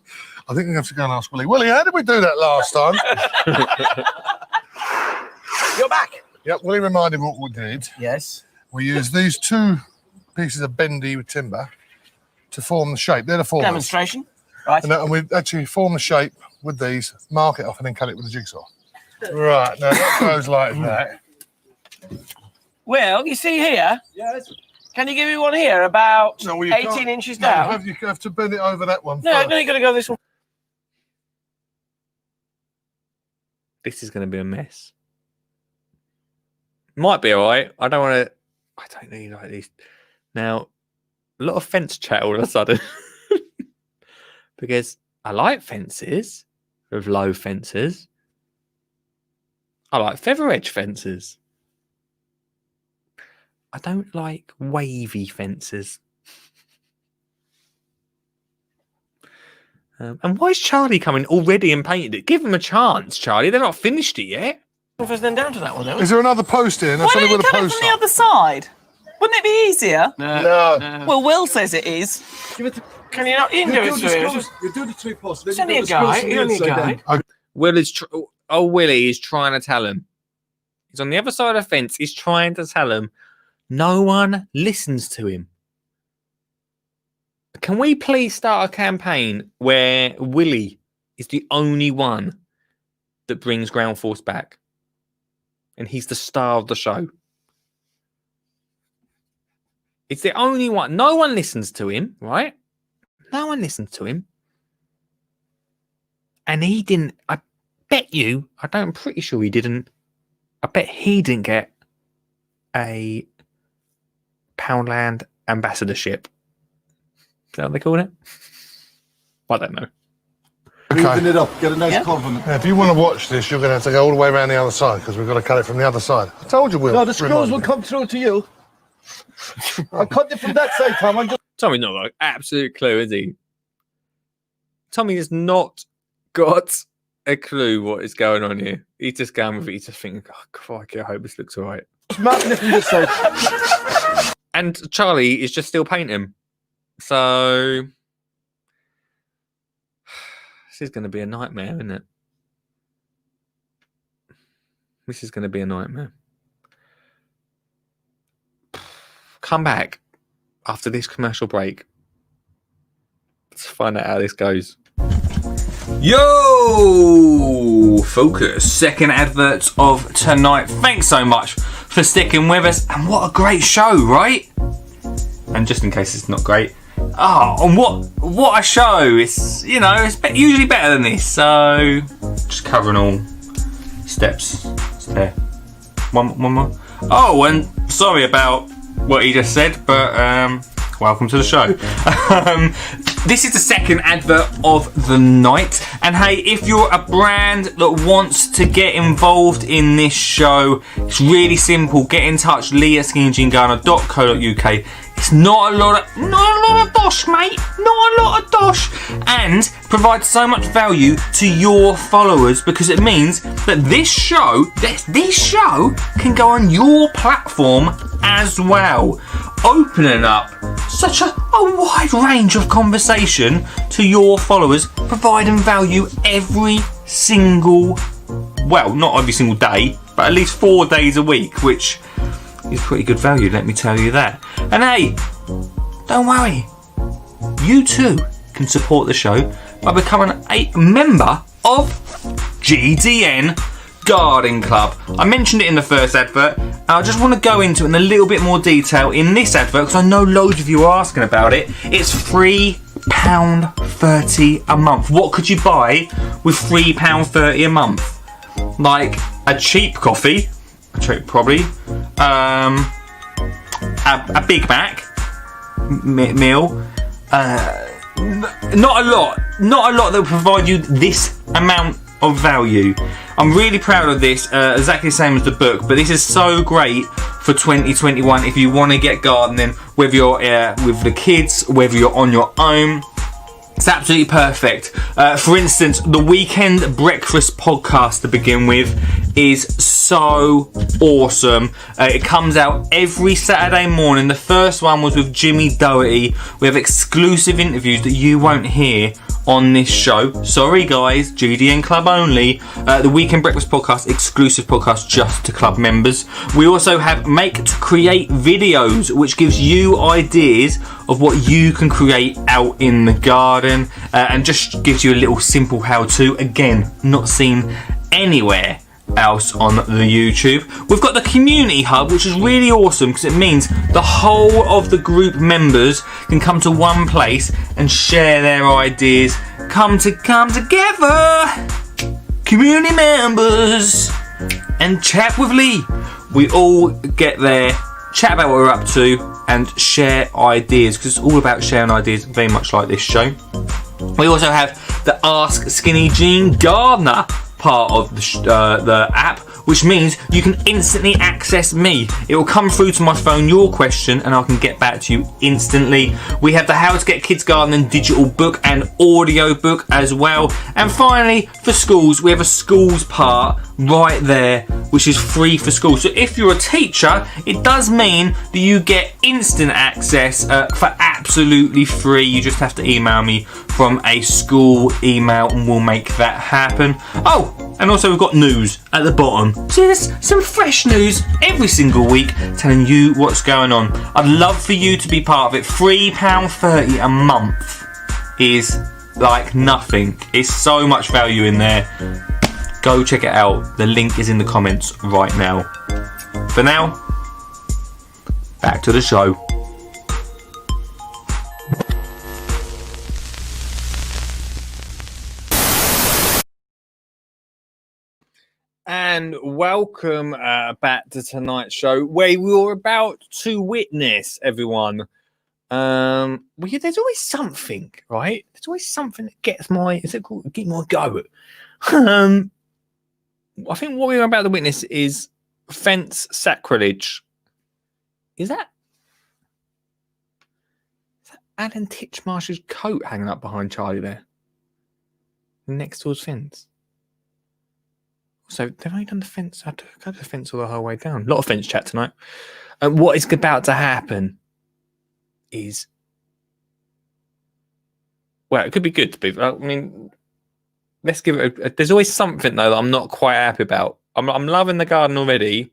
I think we have to go and ask Willie. Willie, how did we do that last time? You're back. Yep, Willie reminded what we did. Yes. We used these 2 pieces of bendy timber to form the shape. They're the formers. Demonstration. Right. And we actually form the shape with these, mark it off, and then cut it with a jigsaw. Right, now that goes like that. Well, you see here? Yes. Can you give me one here about 18 inches down? You have to bend it over that one. No, you've got to go this one. This is going to be a mess. Might be all right. I don't want to. I don't need like these. Now, a lot of fence chat all of a sudden. Because I like fences with low fences. I like feather edge fences. I don't like wavy fences. And why is Charlie coming already and painted it? Give them a chance, Charlie. They're not finished it yet. Then down to that one, Is there another post here? Why don't you cut it from the other side? Wouldn't it be easier? No. Well, Will says it is. Can you not? You can do it through. You do the 2 posts. It's only a guy. You're only a guy. Willie is trying to tell him. He's on the other side of the fence. He's trying to tell him. No one listens to him. Can we please start a campaign where Willie is the only one that brings Ground Force back? And he's the star of the show. It's the only one. No one listens to him, right? No one listens to him. And he didn't, I bet you, I'm pretty sure he didn't, I bet he didn't get a Poundland ambassadorship. Is that what they call it? I don't know. Moving it up, get a nice compliment. If you want to watch this, you're going to have to go all the way around the other side because we've got to cut it from the other side. I told you, Will. No, the screws will come through to you. I cut it from that side, Tom. Tommy's not got an absolute clue, is he? Tommy has not got a clue what is going on here. He's just going with it. He's just thinking, oh, crikey, I hope this looks all right. Marking it from this side. And Charlie is just still painting. So this is going to be a nightmare, isn't it? This is going to be a nightmare. Come back after this commercial break. Let's find out how this goes. Yo! Focus. Second advert of tonight. Thanks so much for sticking with us. And what a great show, right? And just in case it's not great. And what a show. It's, it's usually better than this. So, just covering all steps. There. One more. Oh, and sorry about what he just said, but welcome to the show. This is the second advert of the night, and hey, if you're a brand that wants to get involved in this show, it's really simple. Get in touch, lee@skinnyjeangardener.co.uk. It's not a lot of dosh, mate. Not a lot of dosh, and provides so much value to your followers because it means that this show can go on your platform as well, opening up such a wide range of conversation to your followers, providing value every single, well, not every single day, but at least 4 days a week, which is pretty good value, let me tell you that. And hey, don't worry, you too can support the show by becoming a member of GDN Garden Club. I mentioned it in the first advert, and I just want to go into it in a little bit more detail in this advert because I know loads of you are asking about it. It's £3.30 a month. What could you buy with £3.30 a month? Like a cheap coffee, probably, a Big Mac meal. Not a lot that will provide you this amount of value. I'm really proud of this, exactly the same as the book, but this is so great for 2021 if you want to get gardening, whether you're with the kids, whether you're on your own. It's absolutely perfect. For instance, the Weekend Breakfast podcast to begin with is so awesome. It comes out every Saturday morning. The first one was with Jimmy Doherty. We have exclusive interviews that you won't hear on this show. Sorry guys, GDN Club only. The Weekend Breakfast podcast, exclusive podcast just to club members. We also have Make to Create videos, which gives you ideas of what you can create out in the garden, and just gives you a little simple how-to. Again, not seen anywhere else on the YouTube. We've got the community hub, which is really awesome because it means the whole of the group members can come to one place and share their ideas. Come together, community members, and chat with Lee. We all get there, chat about what we're up to, and share ideas, because it's all about sharing ideas, very much like this show. We also have the Ask Skinny Jean Gardener part of the app, which means you can instantly access me. It will come through to my phone, your question, and I can get back to you instantly. We have the How to Get Kids Gardening digital book and audio book as well. And finally, for schools, we have a schools part right there, which is free for schools. So if you're a teacher, it does mean that you get instant access for absolutely free. You just have to email me from a school email and we'll make that happen. Oh, and also we've got news at the bottom. So there's some fresh news every single week telling you what's going on. I'd love for you to be part of it. £3.30 a month is like nothing. It's so much value in there. Go check it out. The link is in the comments right now. For now, back to the show. And welcome back to tonight's show, where we were about to witness, everyone. There's always something, right? There's always something that gets my go. I think what we were about to witness is fence sacrilege. Is that Alan Titchmarsh's coat hanging up behind Charlie there? Next to his fence. So they've only done the fence. I had to go to the fence all the whole way down. A lot of fence chat tonight. And what is about to happen is, well, it could be good to be. I mean, let's give it. There's always something though that I'm not quite happy about. I'm loving the garden already.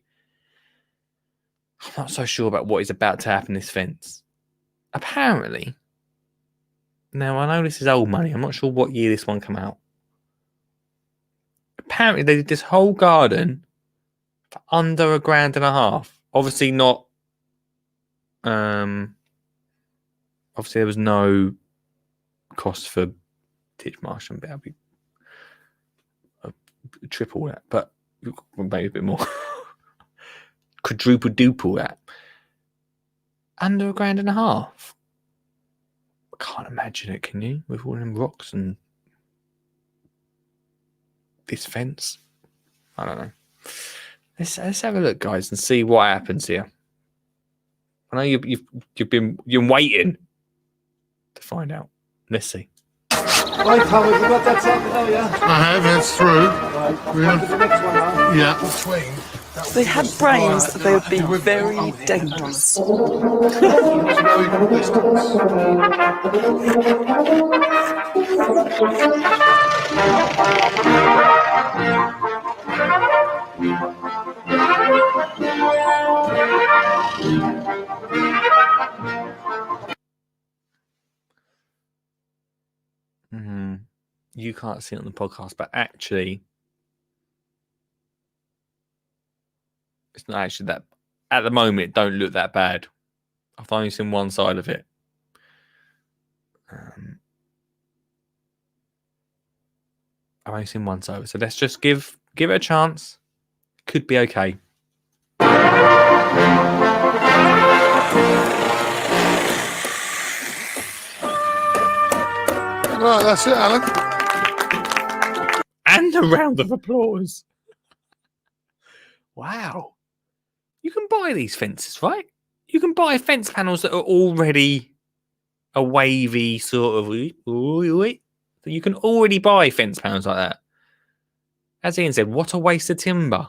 I'm not so sure about what is about to happen in this fence. Apparently, now I know this is old money. I'm not sure what year this one came out. Apparently, they did this whole garden for under £1,500. Obviously, not. Obviously, there was no cost for Titchmarsh, and that'd be triple that, but maybe a bit more. Quadruple duple that. Under £1,500. I can't imagine it, can you? With all them rocks and this fence. I don't know. Let's have a look, guys, and see what happens here. I know you've been waiting to find out. Let's see. Hi, Tom, have you got that taken? Oh, yeah. I have, that's through. Yeah. Between. If they had brains, they would be very dangerous. You can't see it on the podcast, but actually, it's not actually that. At the moment, it don't look that bad. I've only seen one side of it. I've only seen one side of it, so let's just give it a chance. Could be okay. Right, that's it, Alan. And a round of applause. Wow. You can buy these fences, right? You can buy fence panels that are already a wavy sort of... So you can already buy fence panels like that. As Ian said, what a waste of timber.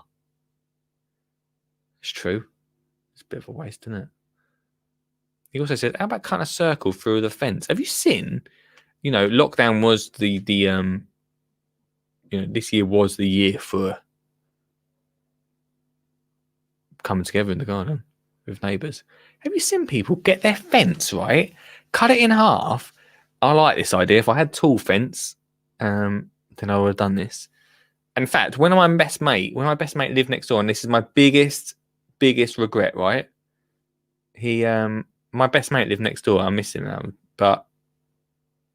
It's true. It's a bit of a waste, isn't it? He also said, how about cutting a circle through the fence? Have you seen, lockdown was the this year was the year for coming together in the garden with neighbours. Have you seen people get their fence, right? Cut it in half. I like this idea. If I had tall fence, then I would have done this. In fact, when my best mate lived next door, and this is my biggest regret, right? My best mate lived next door. I miss him now. But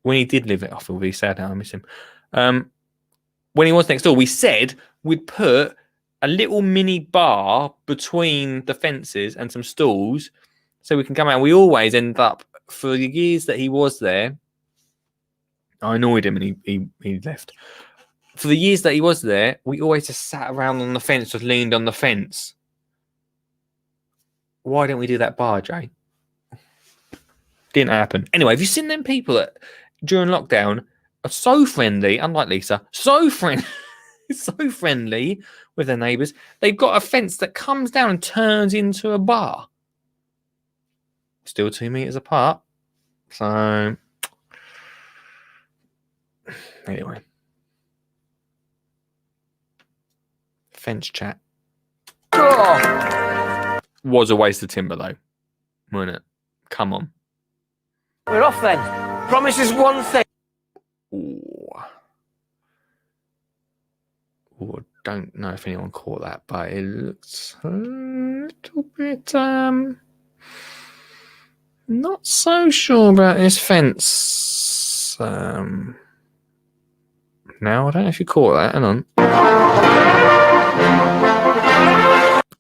when he did live, I feel really sad now. I miss him. When he was next door, we said we'd put a little mini bar between the fences and some stools so we can come out. We always end up, for the years that he was there, I annoyed him and he left. For the years that he was there, we always just sat around on the fence, just leaned on the fence. Why didn't we do that bar, Jay? Didn't happen. Anyway, have you seen them people that during lockdown are so friendly, unlike Lisa, so friendly with their neighbours? They've got a fence that comes down and turns into a bar. Still 2 meters apart. So, anyway. Fence chat. Was a waste of timber, though. Wasn't it? Come on. We're off then. Promises one thing. I don't know if anyone caught that, but it looks a little bit not so sure about this fence. Now I don't know if you caught that. Hang on.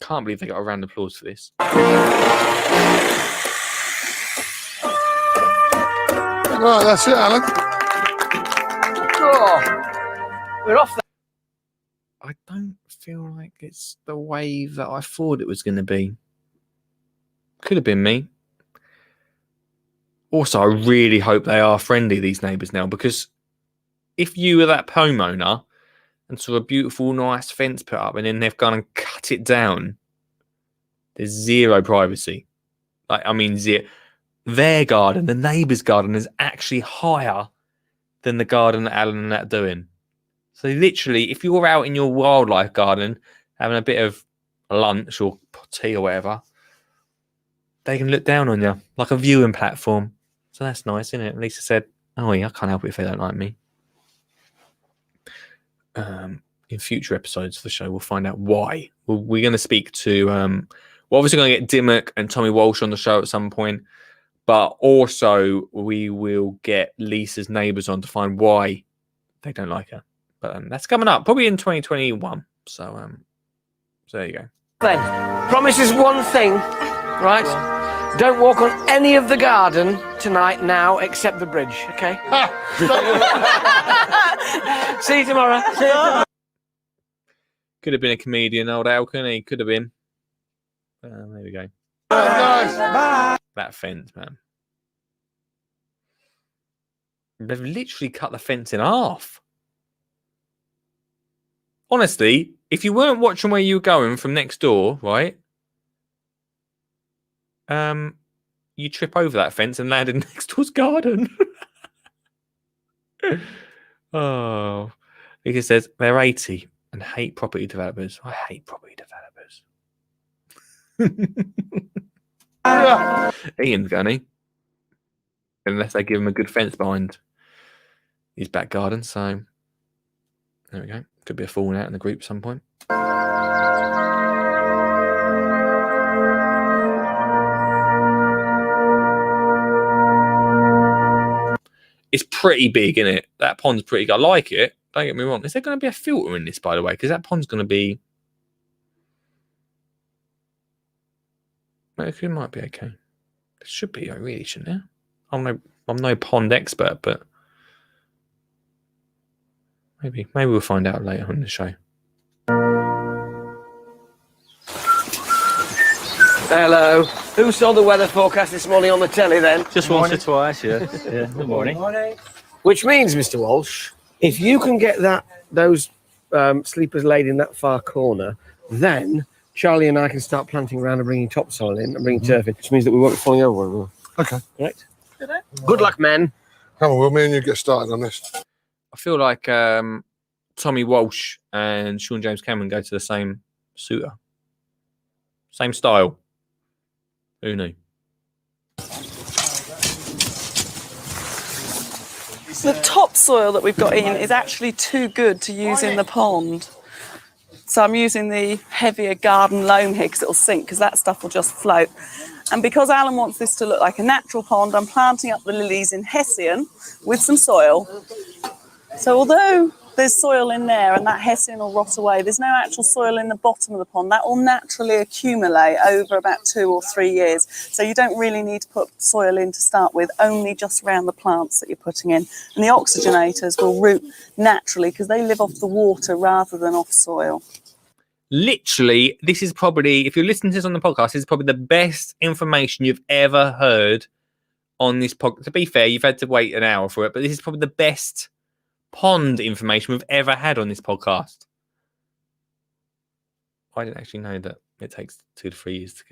Can't believe they got a round of applause for this. Right, that's it, Alan. We're off then. I don't feel like it's the wave that I thought it was going to be. Could have been me. Also, I really hope they are friendly, these neighbours now, because if you were that homeowner and saw a beautiful, nice fence put up and then they've gone and cut it down, there's zero privacy. Zero. Their garden, the neighbour's garden, is actually higher than the garden that Alan and that are doing. So literally, if you're out in your wildlife garden having a bit of lunch or tea or whatever, they can look down on you like a viewing platform. So that's nice, isn't it? Lisa said, oh yeah, I can't help it if they don't like me. In future episodes of the show, we'll find out why. We're going to speak to... we're obviously going to get Dimmock and Tommy Walsh on the show at some point. But also, we will get Lisa's neighbours on to find why they don't like her. But that's coming up, probably in 2021. So there you go. Then, promises one thing, right? Don't walk on any of the garden tonight now, except the bridge, okay? See you tomorrow. Could have been a comedian, old Al, couldn't he? Could have been. There we go. Bye. That fence, man. They've literally cut the fence in half. Honestly, if you weren't watching where you were going from next door, right? You trip over that fence and land in next door's garden. Oh. Like it says, they're 80 and hate property developers. I hate property developers. Ian's going, unless they give him a good fence behind his back garden. So there we go. Could be a falling out in the group at some point. It's pretty big, isn't it? That pond's pretty good. I like it. Don't get me wrong. Is there going to be a filter in this, by the way? Because that pond's going to be... It might be okay. It should be, really, shouldn't it? I'm no pond expert, but maybe we'll find out later on in the show. Hello. Who saw the weather forecast this morning on the telly then? Just once or twice, yeah. Yeah. Good morning. Which means, Mr. Walsh, if you can get those sleepers laid in that far corner, then Charlie and I can start planting around and bringing topsoil in and bringing turf in, which means that we won't be falling over one another. Okay. Correct? Good luck, men. Come on, Will, me and you get started on this. I feel like Tommy Walsh and Sean James Cameron go to the same suitor. Same style. Who knew? The topsoil that we've got in is actually too good to use in the pond. So I'm using the heavier garden loam here because it'll sink, because that stuff will just float. And because Alan wants this to look like a natural pond, I'm planting up the lilies in Hessian with some soil. So although there's soil in there and that Hessian will rot away, there's no actual soil in the bottom of the pond. That will naturally accumulate over about 2 or 3 years. So you don't really need to put soil in to start with, only just around the plants that you're putting in. And the oxygenators will root naturally because they live off the water rather than off soil. Literally, this is probably, if you're listening to this on the podcast, this is probably the best information you've ever heard on this podcast. To be fair, you've had to wait an hour for it, but this is probably the best pond information we've ever had on this podcast. I didn't actually know that it takes 2 to 3 years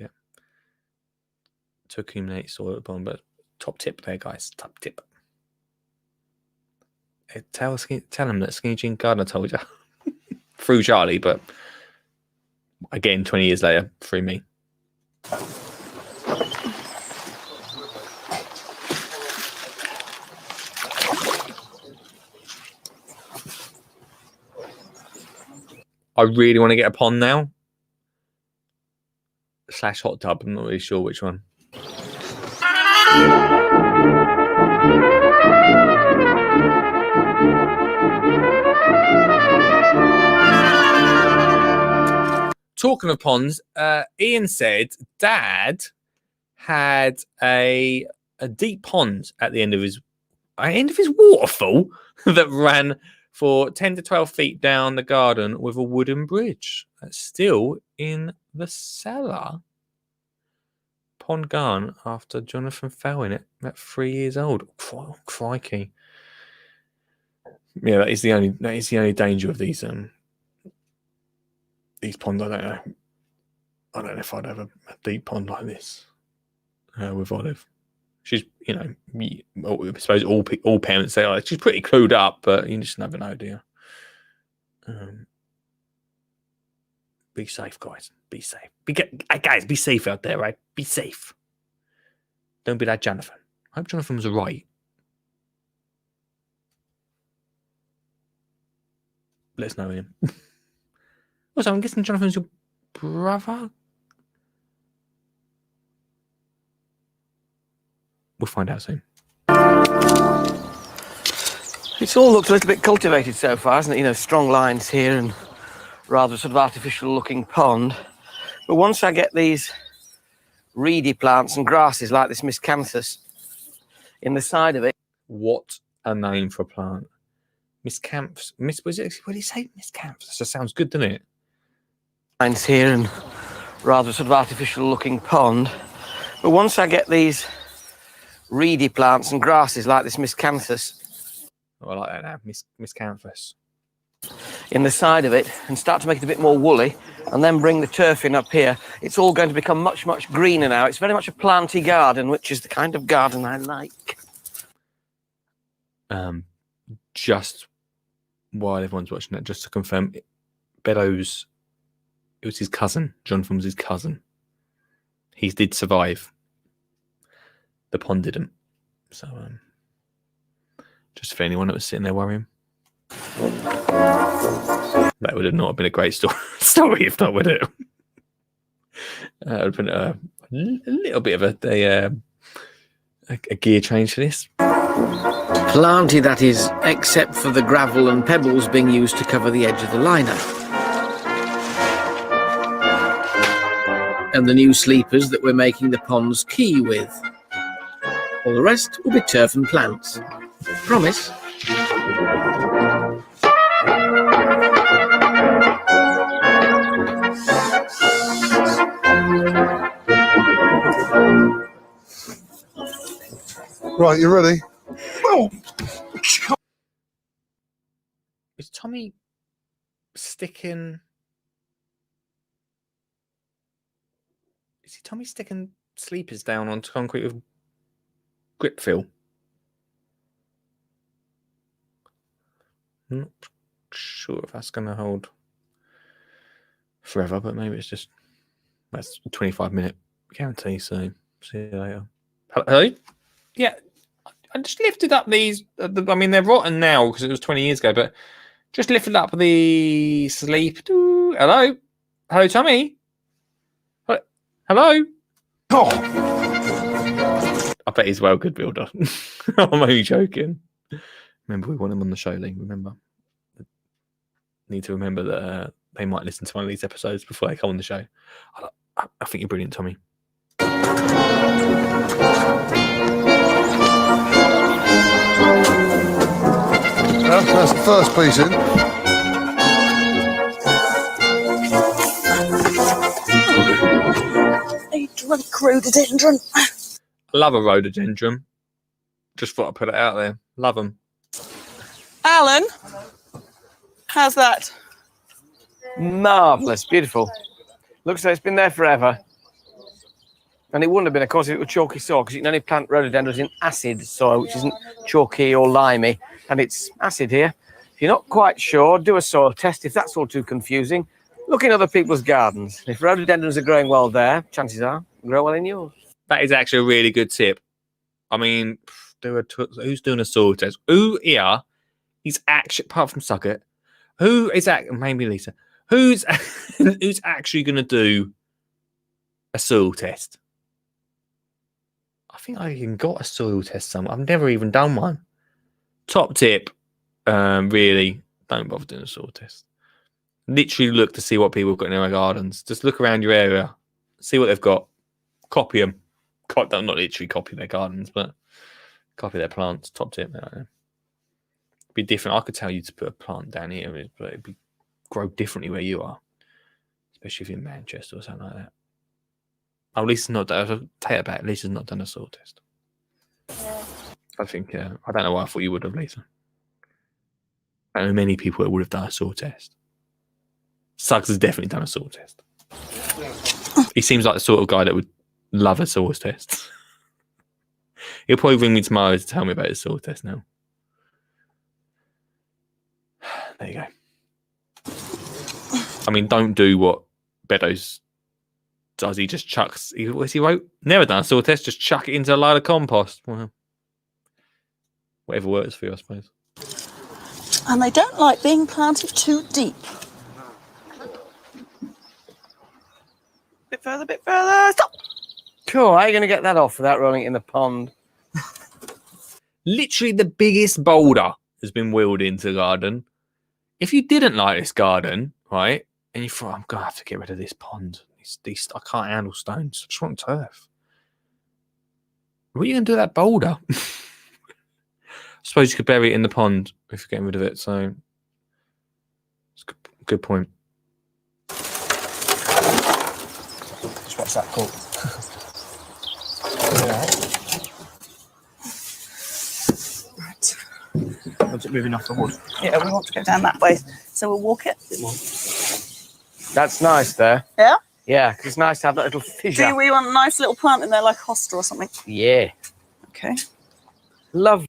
to accumulate soil at the pond, but top tip there, guys. Top tip. Tell them that Skinny Jean Gardner told you. Through Charlie, but again, 20 years later, through me. I really want to get a pond now. / hot tub. I'm not really sure which one. Talking of ponds, Ian said Dad had a deep pond at the end of his waterfall that ran for 10 to 12 feet down the garden with a wooden bridge. That's still in the cellar. Pond gone after Jonathan fell in it at 3 years old. Oh, crikey. Yeah, that is the only danger of these ponds. I don't know if I'd have a deep pond like this with Olive. She's, I suppose all parents say, she's pretty clued up, but you just never know, do you? Be safe, guys. Be safe. Guys, be safe out there, right? Be safe. Don't be like Jonathan. I hope Jonathan was right. Let us know, Ian. Also, I'm guessing Jonathan's your brother? We'll find out soon. It's all looked a little bit cultivated so far, hasn't it? Strong lines here and rather sort of artificial looking pond. But once I get these reedy plants and grasses like this miscanthus in the side of it. What a name for a plant. Miscanthus. What did he say? Miscanthus. That sounds good, doesn't it? Lines here and rather sort of artificial looking pond. But once I get these reedy plants and grasses like this miscanthus. Oh, I like that now, miscanthus. In the side of it and start to make it a bit more woolly and then bring the turf in up here, it's all going to become much, much greener now. It's very much a planty garden, which is the kind of garden I like. Just while everyone's watching that, just to confirm, Beddoes, it was his cousin. Jonathan was his cousin. He did survive. The pond didn't. So, just for anyone that was sitting there worrying. That would have not been a great story if not, would it? It would have been a little bit of a gear change for this. Planty, that is, except for the gravel and pebbles being used to cover the edge of the liner. And the new sleepers that we're making the pond's key with. All the rest will be turf and plants. Promise. Right, you ready? Is Tommy sticking. Is he Tommy sticking sleepers down onto concrete with grip fill? I'm not sure if that's going to hold forever, but maybe it's just that's a 25-minute guarantee. So see you later. Hello? Yeah, I just lifted up these. I mean, they're rotten now because it was 20 years ago, but just lifted up the sleep. Hello? Hello, Tommy? Hello? Oh. I bet he's well good builder. I'm only joking. Remember, we want him on the show, Lee. Remember. Need to remember that they might listen to one of these episodes before they come on the show. I think you're brilliant, Tommy. That's the first piece in. A drunk rhododendron. I love a rhododendron. Just thought I'd put it out there. Love them. Alan, how's that? Marvellous, beautiful. Looks like it's been there forever. And it wouldn't have been, of course, if it were chalky soil, because you can only plant rhododendrons in acid soil, which isn't chalky or limey. And it's acid here. If you're not quite sure, do a soil test. If that's all too confusing, look in other people's gardens. If rhododendrons are growing well there, chances are grow well in yours. That is actually a really good tip. I mean, who's doing a soil test? Who here is actually, apart from Suckett, who is that? Maybe Lisa. Who's actually going to do a soil test? I think I even got a soil test somewhere. I've never even done one. Top tip, really, don't bother doing a soil test. Literally look to see what people have got in their gardens. Just look around your area, see what they've got, copy them. Not literally copy their gardens, but copy their plants. Top tip. It'd be different. I could tell you to put a plant down here, but it'd grow differently where you are, especially if you're in Manchester or something like that. Oh, Lisa's not done. I'll take it back. Lisa's not done a soil test. I think, I don't know why I thought you would have, Lisa. I don't know many people that would have done a soil test. Suggs has definitely done a soil test. He seems like the sort of guy that would love a soil test. He'll probably ring me tomorrow to tell me about his soil test now. There you go. I mean, don't do what Beddoes does. He just chucks. What's he wrote? Never done a soil test. Just chuck it into a load of compost. Well, whatever works for you, I suppose. And they don't like being planted too deep. Bit further, bit further. Stop. Cool. How are you going to get that off without rolling it in the pond? Literally, the biggest boulder has been wheeled into the garden. If you didn't like this garden, right, and you thought, I'm going to have to get rid of this pond. I can't handle stones. I just want turf. What are you going to do with that boulder? I suppose you could bury it in the pond if you're getting rid of it. So, it's a good point. What's that called? Right. What's it moving off the wood? Yeah, we want to go down that way. So we'll walk it. That's nice there. Yeah? Yeah, because it's nice to have that little fissure. Do we want a nice little plant in there like a hosta or something? Yeah. Okay. Lovely.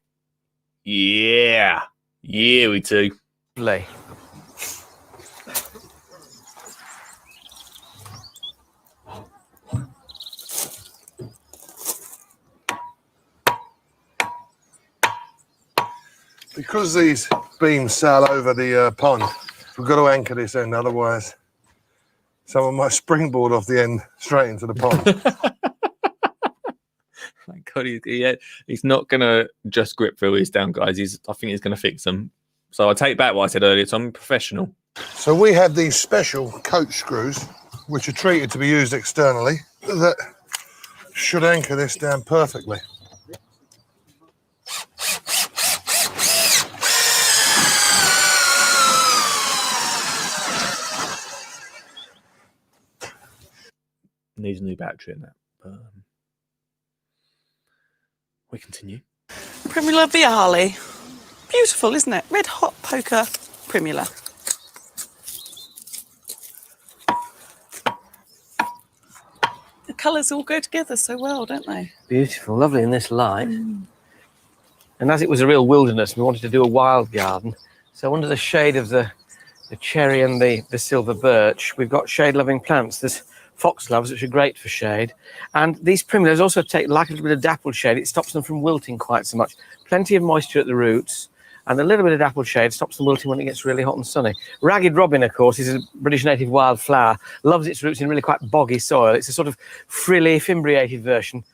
Yeah. Yeah, we do. Lovely. Because these beams sail over the pond, we've got to anchor this end, otherwise someone might springboard off the end straight into the pond. Thank God he's not going to just grip through his down, guys. I think he's going to fix them. So I take back what I said earlier. So I'm a professional. So we have these special coach screws, which are treated to be used externally, that should anchor this down perfectly. Needs a new battery in that. But, we continue. Primula Viale. Beautiful, isn't it? Red hot poker primula. colours all go together so well, don't they? Beautiful, lovely in this light. And as it was a real wilderness, we wanted to do a wild garden. So under the shade of the cherry and the silver birch, we've got shade-loving plants. There's foxgloves, which are great for shade. And these primulas also like a little bit of dappled shade. It stops them from wilting quite so much. Plenty of moisture at the roots, and a little bit of dappled shade stops them wilting when it gets really hot and sunny. Ragged robin, of course, is a British native wildflower. Loves its roots in really quite boggy soil. It's a sort of frilly, fimbriated version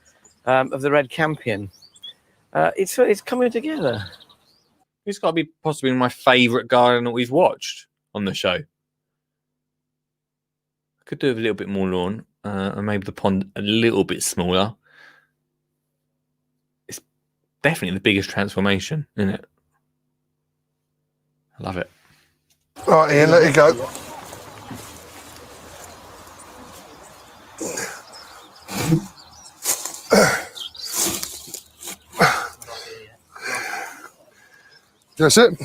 of the red campion. It's coming together. It's got to be possibly my favourite garden that we've watched on the show. I could do with a little bit more lawn, and maybe the pond a little bit smaller. It's definitely the biggest transformation, isn't it? I love it. All right, Ian, let it go. That's it.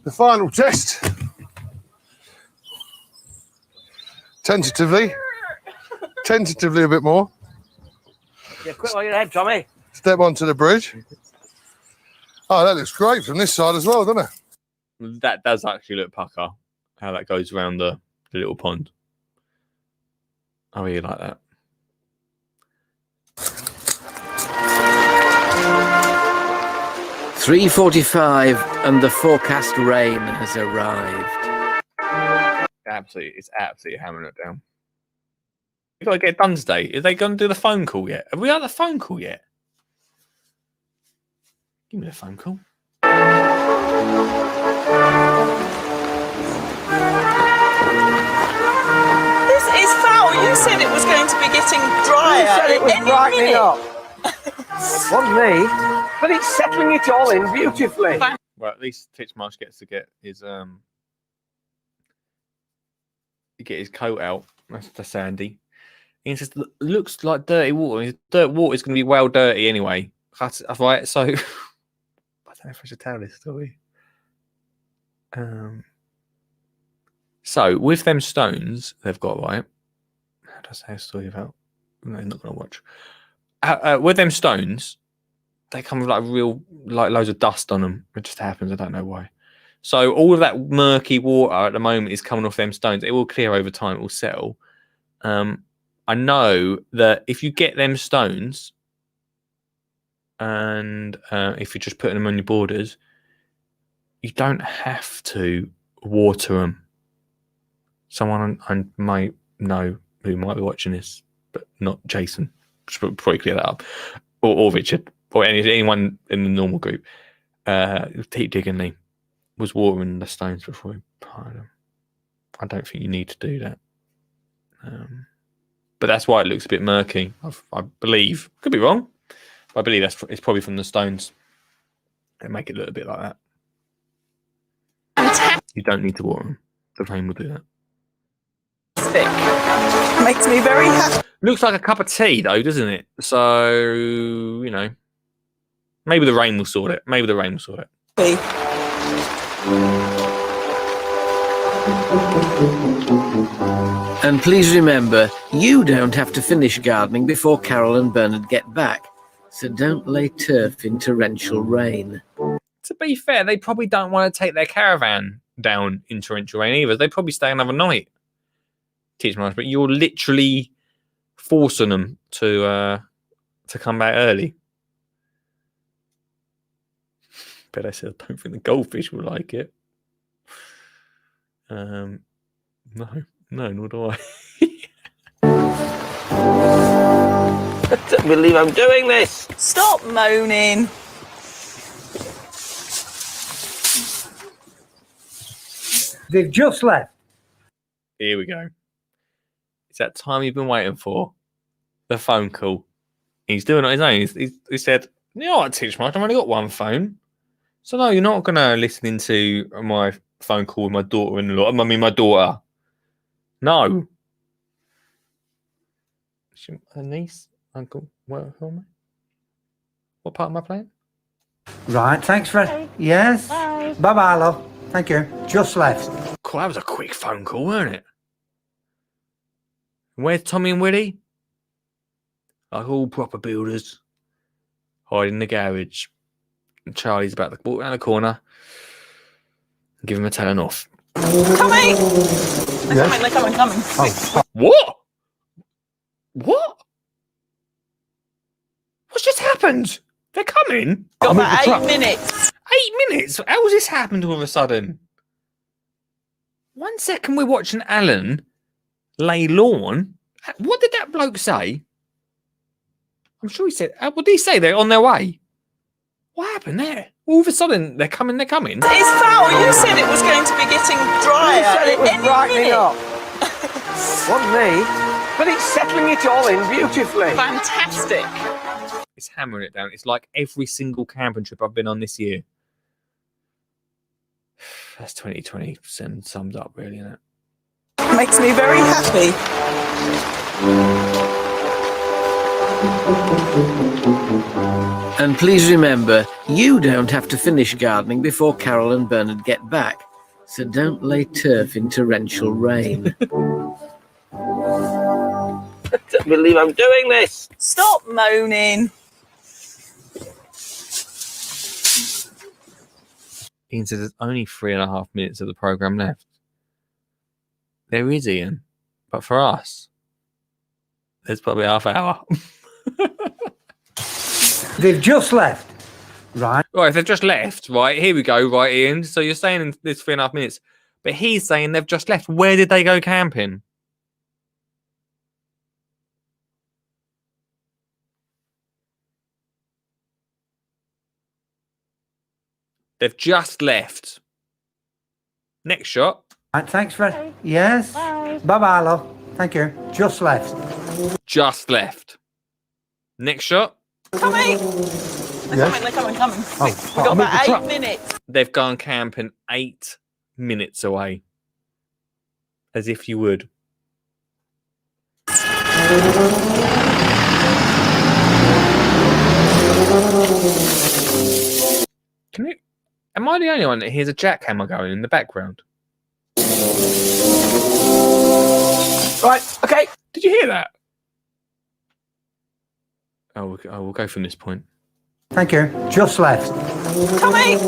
The final test. Tentatively a bit more. Yeah, quick while you're ahead, Tommy. Step onto the bridge. Oh, that looks great from this side as well, doesn't it? That does actually look pucker, how that goes around the little pond. I really like that. .3:45 and the forecast rain has arrived. It's absolutely hammering it down. We've got to get it done today. Are they going to do the phone call yet? Have we had the phone call yet? Give me the phone call. This is foul. You said it was going to be getting drier. You said it was any brightening minute. up. Wasn't me, but it's settling it all in beautifully. Well, at least Titchmarsh gets to get his coat out. That's Sandy. He says, looks like dirty water. Dirt water is going to be well dirty anyway. That's right. So I don't know if I should tell this story. So with them stones they've got, right? How do I say a story about? No, I'm not going to watch. With them stones, they come with like loads of dust on them. It just happens. I don't know why. So all of that murky water at the moment is coming off them stones. It will clear over time. It will settle. I know that if you get them stones, and if you're just putting them on your borders, you don't have to water them. Someone I might know who might be watching this, but not Jason. Should probably clear that up, or Richard, or anyone in the normal group. Pete Diggingly was watering the stones before he planted them. I don't think you need to do that, but that's why it looks a bit murky. I believe, could be wrong, but I believe it's probably from the stones. They make it look a bit like that. You don't need to water them. The rain will do that. Makes me very happy. Looks like a cup of tea, though, doesn't it? So, you know, maybe the rain will sort it. And please remember, you don't have to finish gardening before Carol and Bernard get back. So don't lay turf in torrential rain. To be fair, they probably don't want to take their caravan down in torrential rain either. They probably stay another night. Titchmarsh, but you're literally forcing them to come back early. But I said I don't think the goldfish will like it. No, nor do I. I don't believe I'm doing this. Stop moaning. They've just left. Here we go. It's that time you've been waiting for. The phone call. He's doing it on his own. He said, you know what, Titchmarsh, I've only got one phone. So no, you're not going to listen into my phone call with my daughter-in-law. I mean, my daughter. No. Her niece? Uncle? What part am I playing? Right, thanks for... Yes? Bye-bye, love. Thank you. Just left. Of Cool, that was a quick phone call, weren't it? Where's Tommy and Willie? Like all proper builders, hiding in the garage. And Charlie's about to walk around the corner and give him a telling off. Coming! They're coming. What? What? What's just happened? They're coming? Got about 8 minutes. 8 minutes? How has this happened all of a sudden? 1 second we're watching Alan lay lawn. What did that bloke say? I'm sure he said, what did he say? They're on their way. What happened there? All of a sudden, they're coming. It's foul. You said it was going to be getting drier. You said it was any brightening minute. up. Wasn't me, but it's settling it all in beautifully. Fantastic. It's hammering it down. It's like every single camping trip I've been on this year. That's 2020 summed up, really, isn't it? Makes me very happy. And please remember, you don't have to finish gardening before Carol and Bernard get back. So don't lay turf in torrential rain. I don't believe I'm doing this. Stop moaning. Ian says there's only 3.5 minutes of the programme left. There is, Ian. But for us, there's probably half hour. They've just left. Right. Right, if they've just left, right, here we go, right, Ian. So you're saying there's 3.5 minutes. But he's saying they've just left. Where did they go camping? They've just left. Next shot. Right, thanks for... Yes. Bye-bye, love. Thank you. Just left. Just left. Next shot. Coming. They're coming. Oh, We've got about 8 minutes. They've gone camping 8 minutes away. As if you would. Can you... Am I the only one that hears a jackhammer going in the background? Right, okay. Did you hear that? Oh, we'll go from this point. Thank you. Just left. Coming.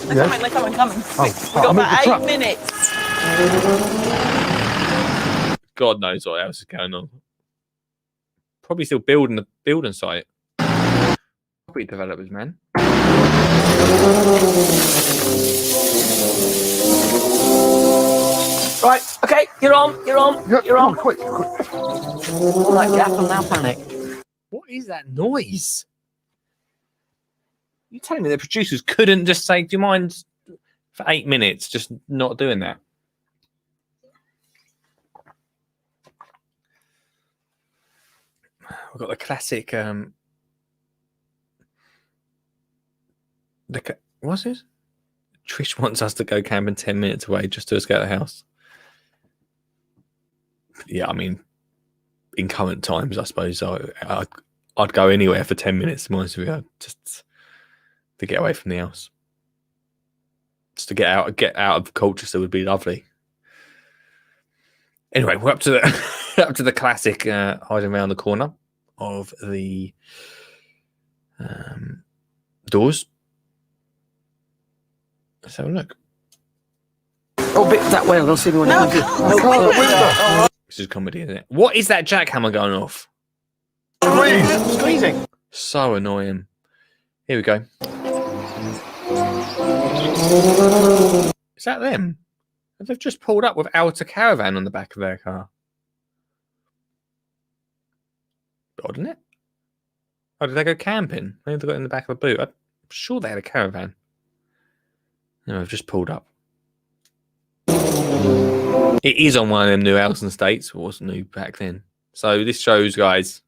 They're coming. We've got about 8 minutes. God knows what else is going on. Probably still building the building site. Property developers, man. Right, okay, you're on. Quick. Like Apple now panic. What is that noise? You telling me the producers couldn't just say, do you mind for 8 minutes just not doing that? We've got the classic what's it? Trish wants us to go camping 10 minutes away just to escape the house. Yeah, I mean, in current times, I suppose I'd go anywhere for 10 minutes, to be honest with you, just to get away from the house. Just to get out of Colchester would be lovely. Anyway, we're up to the up to the classic hiding around the corner of the doors. Let's have a look. Oh, bit that way. I don't see anyone. This is comedy, isn't it? What is that jackhammer going off? Squeezing. So annoying. Here we go. Is that them? They've just pulled up without a caravan on the back of their car. Odd, isn't it? Oh, did they go camping? Maybe they got in the back of a boot. I'm sure they had a caravan. No, I've just pulled up. It is on one of them new housing estates. It wasn't new back then. So this shows, guys,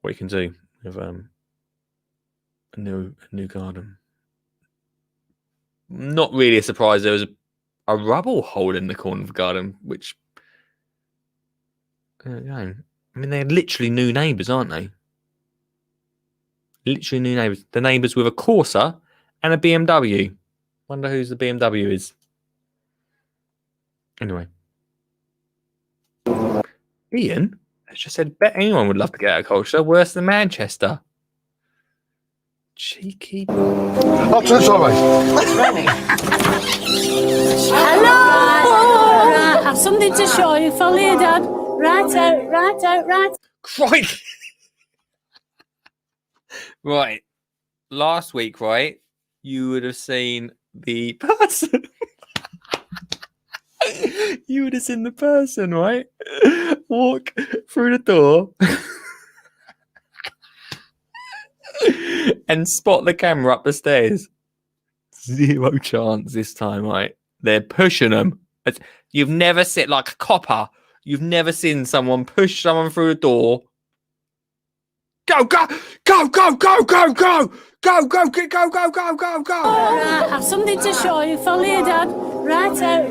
what you can do with a new garden. Not really a surprise. There was a rubble hole in the corner of the garden, which I mean, they're literally new neighbours, aren't they? Literally new neighbours. The neighbours with a Corsa and a BMW. Wonder whose the BMW is. Anyway. Ian has just said, bet anyone would love to get out of Colchester. Worse than Manchester. Cheeky. Up to the sideways. Hello! I've something to show you. Follow your dad. Right out. Crikey! Right. Last week, right, you would have seen the person. You would have seen the person, right, walk through the door and spot the camera up the stairs. Zero chance this time, right? They're pushing them. You've never seen, like a copper, you've never seen someone push someone through the door. Go, go, go, go, go, go, go. Go, go, go, go, go, go, go, go. Right, I've something to show you. Follow your dad. Right out.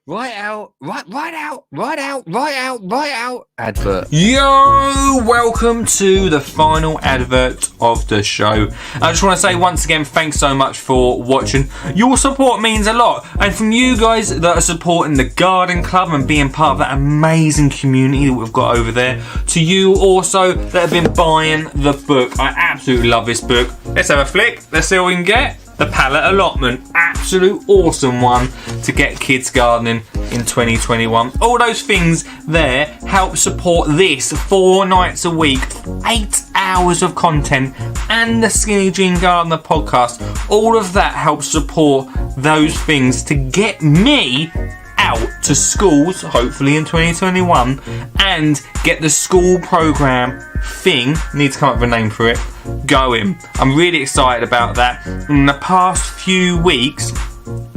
Right out. Advert. Yo, welcome to the final advert of the show. I just want to say once again, thanks so much for watching. Your support means a lot. And from you guys that are supporting the Garden Club and being part of that amazing community that we've got over there, to you also that have been buying the book. I absolutely love this book. Let's have a flick. Let's see what we can get. The Palette Allotment, absolute awesome one to get kids gardening in 2021. All those things there help support this 4 nights a week, 8 hours of content, and the Skinny Jean Gardener podcast. All of that helps support those things to get me out to schools, hopefully in 2021, and get the school program thing, need to come up with a name for it, going. I'm really excited about that. In the past few weeks,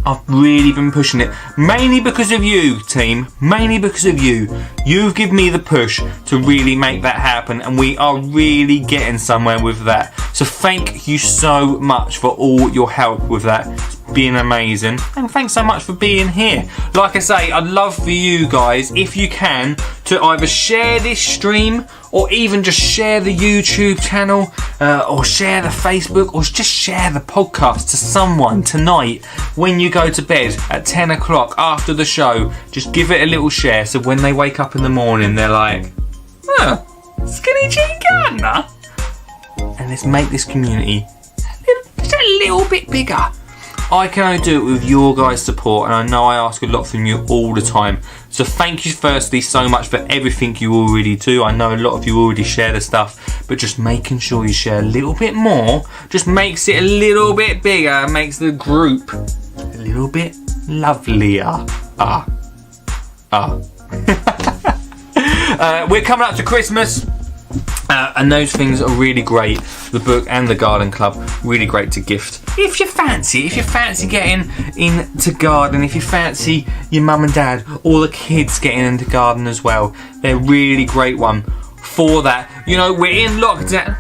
I've really been pushing it, mainly because of you, team, mainly because of you. You've given me the push to really make that happen, and we are really getting somewhere with that. So thank you so much for all your help with that. It's been amazing, and thanks so much for being here. Like I say, I'd love for you guys, if you can, to either share this stream or even just share the YouTube channel or share the Facebook or just share the podcast to someone tonight when you go to bed at 10 o'clock after the show. Just give it a little share so when they wake up in the morning they're like, Skinny Jean Gardener? And let's make this community just a little bit bigger. I can only do it with your guys' support, and I know I ask a lot from you all the time. So thank you firstly so much for everything you already do. I know a lot of you already share the stuff, but just making sure you share a little bit more just makes it a little bit bigger, makes the group a little bit lovelier. We're coming up to Christmas. And those things are really great. The book and the Garden Club, really great to gift. If you fancy getting into garden, if you fancy your mum and dad or the kids getting into garden as well, they're a really great one for that. You know, we're in lockdown.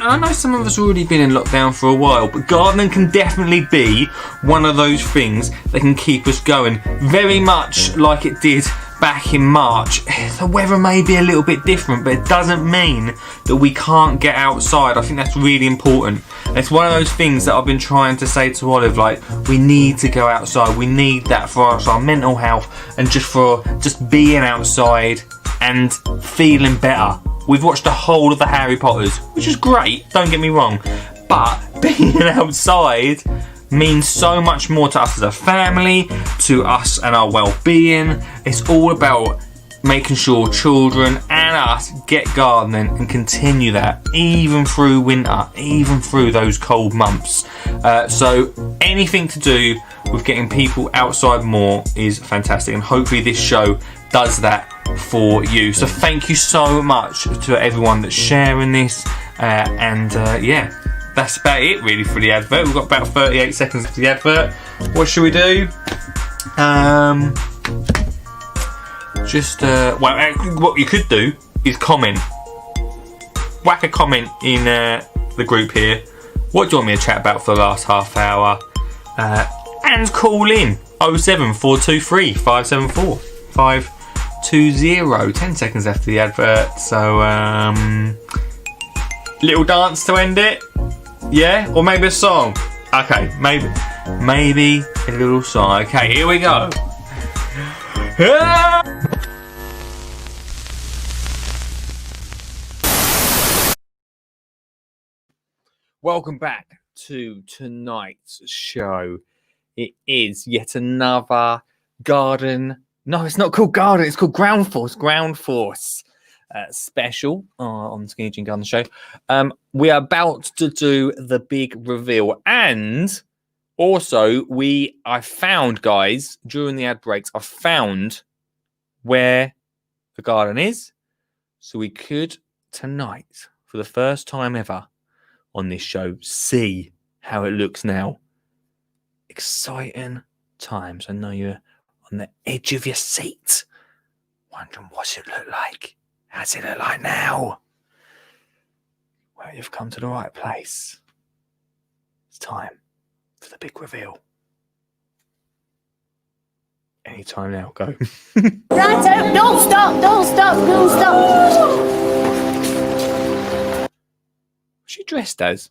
I know some of us have already been in lockdown for a while, but gardening can definitely be one of those things that can keep us going. Very much like it did back in March. The weather may be a little bit different, but it doesn't mean that we can't get outside. I think that's really important. And it's one of those things that I've been trying to say to Olive, like, we need to go outside. We need that for our mental health and just being outside and feeling better. We've watched the whole of the Harry Potters, which is great, don't get me wrong, but being outside means so much more to us as a family, to us and our well-being. It's all about making sure children and us get gardening and continue that even through winter, even through those cold months. So anything to do with getting people outside more is fantastic, and hopefully this show does that for you. So thank you so much to everyone that's sharing this, yeah, that's about it really for the advert. We've got about 38 seconds for the advert. What should we do? What you could do is comment. Whack a comment in the group here. What do you want me to chat about for the last half hour? And call in 07423 574 520. 10 seconds after the advert. So, little dance to end it. Yeah? Or maybe a song. Okay, maybe a little sigh. Okay, here we go. Welcome back to tonight's show. It is yet another garden. No, it's not called garden. It's called Ground Force. Ground Force special on the Skinny Jean Garden Show. We are about to do the big reveal, and also I found, guys, during the ad breaks, I found where the garden is, so we could tonight, for the first time ever on this show, see how it looks now. Exciting times. I know you're on the edge of your seat, wondering what's it look like. How's it look like now? Well, you've come to the right place. It's time for the big reveal. Anytime now, go. Right, don't stop, don't stop, don't stop. What's she dressed as?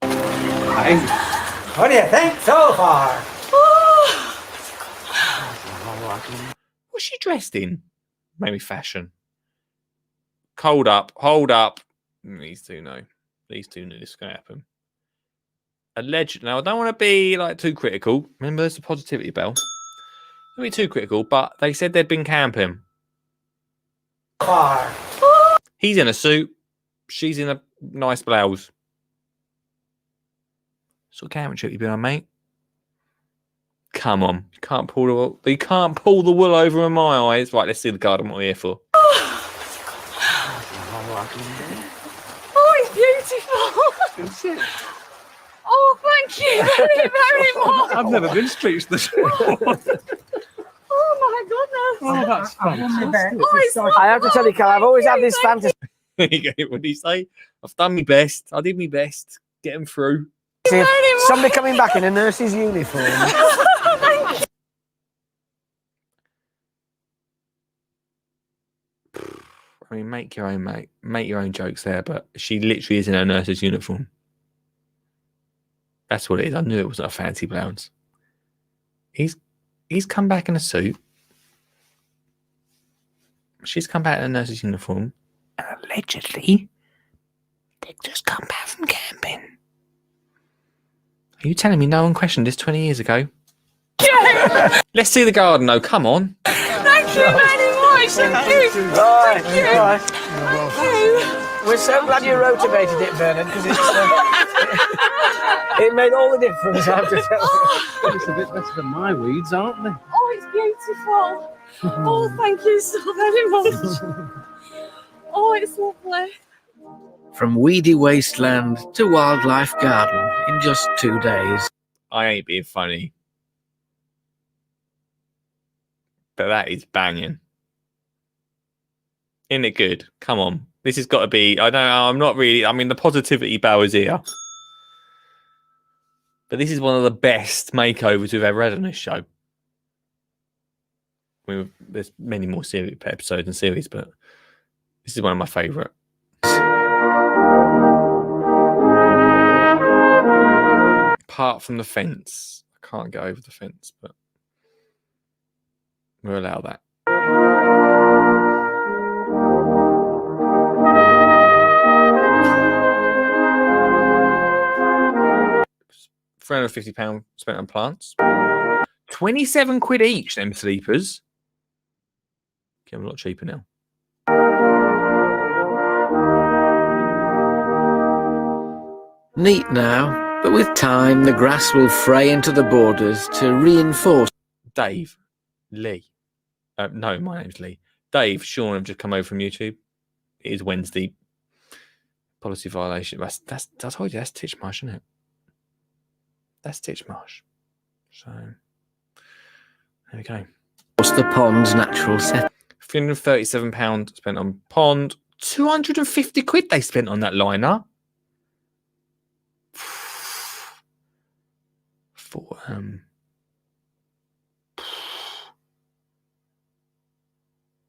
What do you think so far? What's she dressed in? Maybe fashion. Hold up. These two know. These two knew this was going to happen. Alleged. Now, I don't want to be like too critical. Remember, there's a positivity bell. Don't be too critical, but they said they'd been camping. Far. He's in a suit. She's in a nice blouse. What sort of camping trip you been on, mate? Come on. You can't pull the wool over in my eyes. Right, let's see the garden. What we're here for. Oh, it's beautiful. Oh, thank you very, very much. I've never been streets this before. Oh my goodness. Oh, that's fantastic. I have to tell you, Cal, I've always had this fantasy. What did he say? I've done my best. I did my best. Get him through. Somebody coming back in a nurse's uniform. I mean, make your own, mate. Make your own jokes there, but she literally is in her nurse's uniform. That's what it is. I knew it wasn't a fancy blouse. He's come back in a suit. She's come back in a nurse's uniform. And allegedly, they've just come back from camping. Are you telling me no one questioned this 20 years ago? Yeah. Let's see the garden, though. Come on. Thank you very much. Thank you. Right, Thank you. right. Thank you. We're so glad you rotated it, Bernard, because it made all the difference, I have to tell you. It's a bit better than my weeds, aren't they? Oh, it's beautiful. Oh, thank you so very much. Oh, it's lovely. From weedy wasteland to wildlife garden in just 2 days. I ain't being funny. But that is banging. Isn't it good? Come on. This has got to be... I don't know. I'm not really... I mean, the positivity bow is here. But this is one of the best makeovers we've ever had on this show. I mean, there's many more episodes and series, but this is one of my favourite. Apart from the fence. I can't get over the fence, but we'll allow that. £350 spent on plants. 27 quid each, them sleepers. Get them a lot cheaper now. Neat now, but with time the grass will fray into the borders to reinforce. Dave, Lee. No, my name's Lee. Dave, Sean have just come over from YouTube. It is Wednesday. Policy violation. I told you, that's Titchmarsh, isn't it? That's Titchmarsh. So, there we go. What's the pond's natural set? £337 spent on pond. 250 quid they spent on that liner. For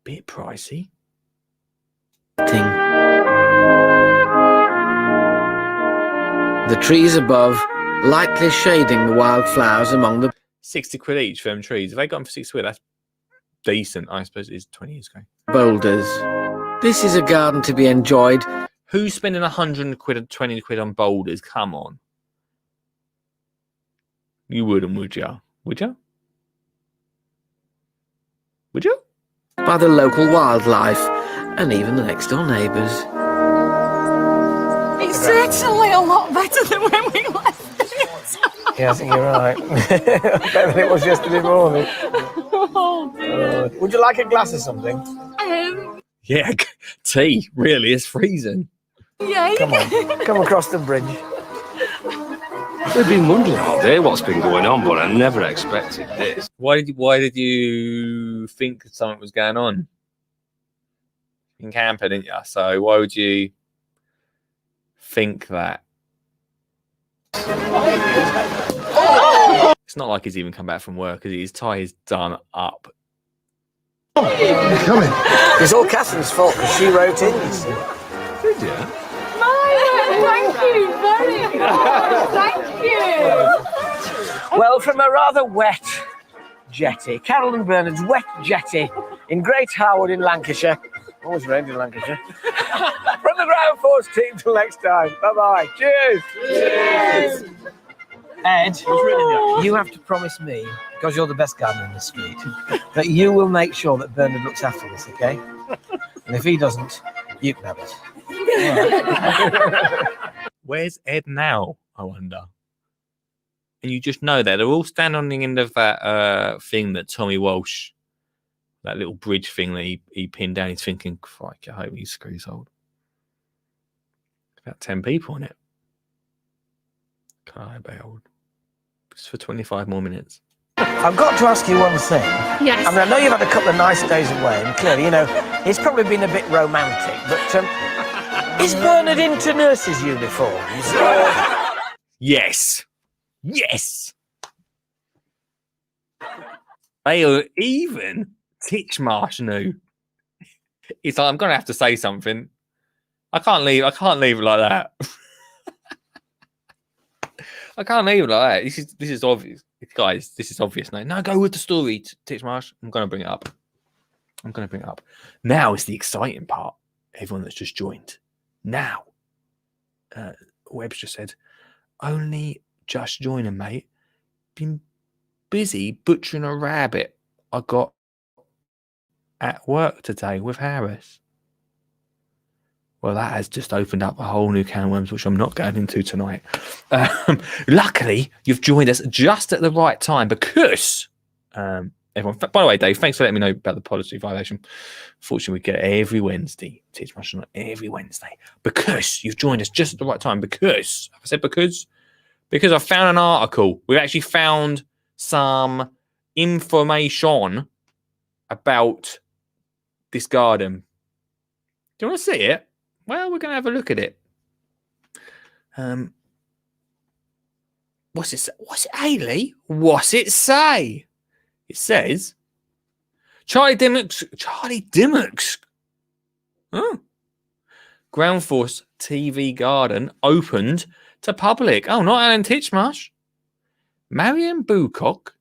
bit pricey. the trees above lightly shading the wildflowers among the 60 quid each for them trees. If they got them for 60 quid, that's decent. I suppose it is 20 years ago. boulders. This is a garden to be enjoyed. Who's spending 100 quid and 20 quid on boulders? Come on. You wouldn't, would you? Would you? Would you? By the local wildlife and even the next door neighbours. It's certainly a lot better than when we left it. Yeah, I think you're right. Better than it was yesterday morning. Oh dear. Would you like a glass of something? Yeah, tea. Really, it's freezing. Yeah. Come on, come across the bridge. We've been wondering all day what's been going on, but I never expected this. Why did you think something was going on? In camper, didn't you? So why would you think that? It's not like he's even come back from work, because his tie is done up. Come in. It's all Catherine's fault because she wrote in, you see. Did you? Thank you very much. Thank you. Well, from a rather wet jetty, Carol and Bernard's wet jetty in Great Harwood in Lancashire. Always rained in Lancashire. From the ground force team till next time. Bye-bye. Cheers. Cheers. Ed, you have to promise me, because you're the best gardener in the street, that you will make sure that Bernard looks after this, okay? And if he doesn't, you can have it. Where's Ed now, I wonder? And you just know that they're all standing on the end of that thing that Tommy Walsh, that little bridge thing that he pinned down. He's thinking, crikey, I hope these screws hold. About 10 people on it. Can't I hold? Just for 25 more minutes. I've got to ask you one thing. Yes. I mean, I know you've had a couple of nice days away, and clearly, you know, it's probably been a bit romantic, but is Bernard into nurses' uniforms? Yes. Yes. They are even Titchmarsh knew. It's like, I'm gonna have to say something. I can't leave it like that. I can't leave it like that. This is obvious. Guys, this is obvious now. No, go with the story, Titchmarsh. I'm gonna bring it up. Now is the exciting part. Everyone that's just joined. Now. Webb's just said, only just joining, mate. Been busy butchering a rabbit I got at work today with Harris. Well, that has just opened up a whole new can of worms, which I'm not going into tonight. Luckily, you've joined us just at the right time because everyone. By the way, Dave, thanks for letting me know about the policy violation. Fortunately, we get it every Wednesday. Titchmarsh on every Wednesday because you've joined us just at the right time. Because I said because I found an article. We've actually found some information about this garden. Do you want to see it? Well, we're going to have a look at it. What's it say? What's it, Hayley? What's it say? It says, Charlie Dimmock's Ground Force TV garden opened to public. Oh, not Alan Titchmarsh. Marion Boocock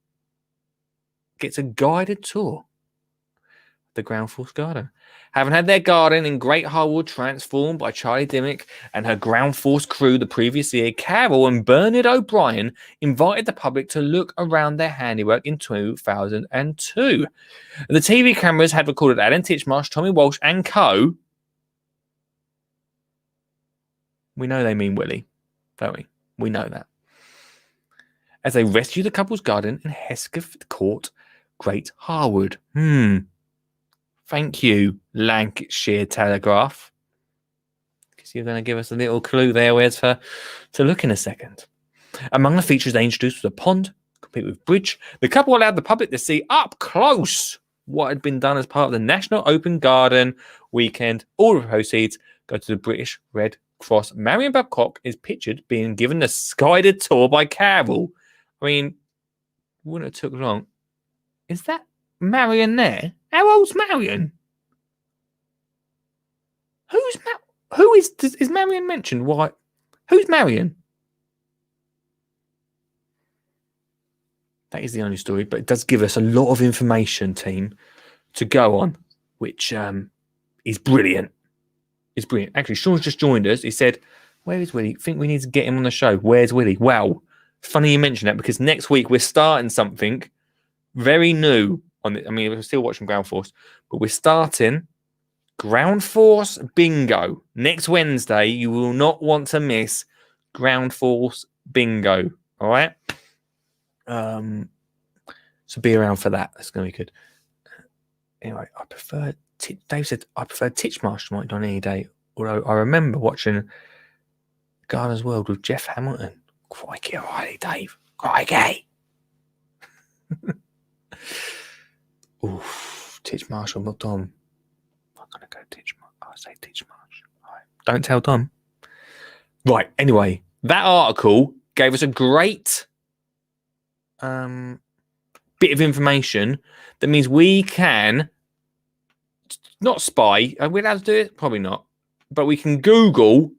gets a guided tour of the Ground Force garden. Having had their garden in Great Harwood transformed by Charlie Dimmock and her Ground Force crew the previous year, Carol and Bernard O'Brien invited the public to look around their handiwork in 2002. The TV cameras had recorded Alan Titchmarsh, Tommy Walsh and co. We know they mean Willie, don't we? We know that. As they rescue the couple's garden in Hesketh Court, Great Harwood. Thank you, Lancashire Telegraph. Because you're going to give us a little clue there where to look in a second. Among the features they introduced was a pond, complete with bridge. The couple allowed the public to see up close what had been done as part of the National Open Garden weekend. All of the proceeds go to the British Red Cross. Marion Babcock is pictured being given a guided tour by Carol. I mean, wouldn't have took long. Is that Marion there? How old's Marion? Who is Marion mentioned? Why? Who's Marion? That is the only story, but it does give us a lot of information, team, to go on, which is brilliant. It's brilliant. Actually, Sean's just joined us. He said, "Where is Willie? Think we need to get him on the show. Where's Willie?" Well, funny you mention that because next week we're starting something very new. We're still watching Ground Force, but we're starting Ground Force Bingo next Wednesday. You will not want to miss Ground Force Bingo. All right. So be around for that. That's going to be good. Anyway, I prefer. Dave said I prefer Titchmarsh to Mike on any day. Although I remember watching Gardener's World with Jeff Hamilton. Crikey, alrighty, Dave. Crikey. Oof, Titchmarsh or Dom. I'm gonna go Titchmarsh. I say Titchmarsh. Right. Don't tell Dom. Right. Anyway, that article gave us a great bit of information that means we can not spy. Are we allowed to do it? Probably not. But we can Google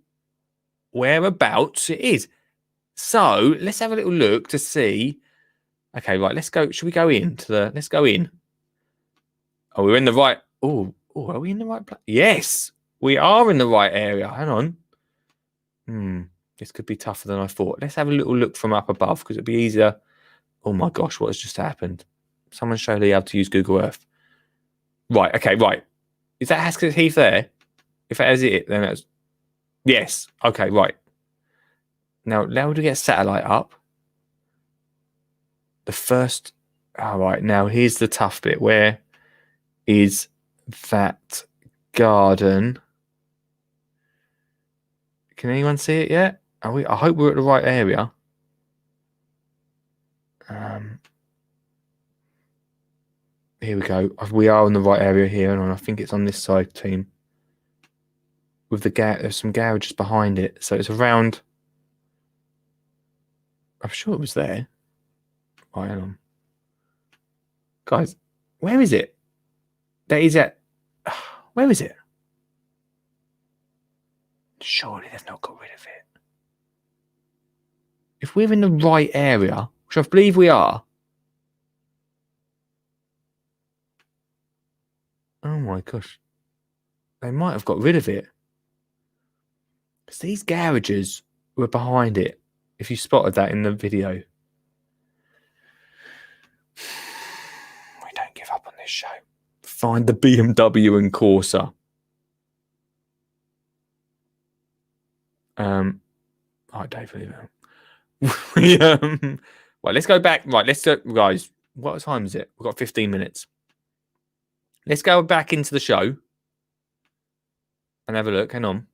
whereabouts it is. So let's have a little look to see. Okay, right. Let's go. Should we go into the? Let's go in. Oh, we're in the right. Oh, are we in the right place? Yes, we are in the right area. Hang on. This could be tougher than I thought. Let's have a little look from up above because it'd be easier. Oh my gosh, what has just happened? Someone show Lee how to use Google Earth. Right. Okay. Right. Is that Haskett Heath there? If that is it, then that's yes. Okay. Right. Now, how do we get satellite up? The first. All right. Now, here's the tough bit. Where is that garden? Can anyone see it yet? Are we? I hope we're at the right area. Here we go. We are in the right area here, and I think it's on this side, team. With the there's some garages behind it, so it's around. I'm sure it was there. Right, hang on. Guys, where is it? That is it. Where is it? Surely they've not got rid of it. If we're in the right area, which I believe we are. Oh my gosh. They might have got rid of it. Because these garages were behind it. If you spotted that in the video. We don't give up on this show. Find the BMW and Corsa. Right, Dave, leave it. Right, let's go back. Right, let's go, guys. What time is it? We've got 15 minutes. Let's go back into the show and have a look. Hang on.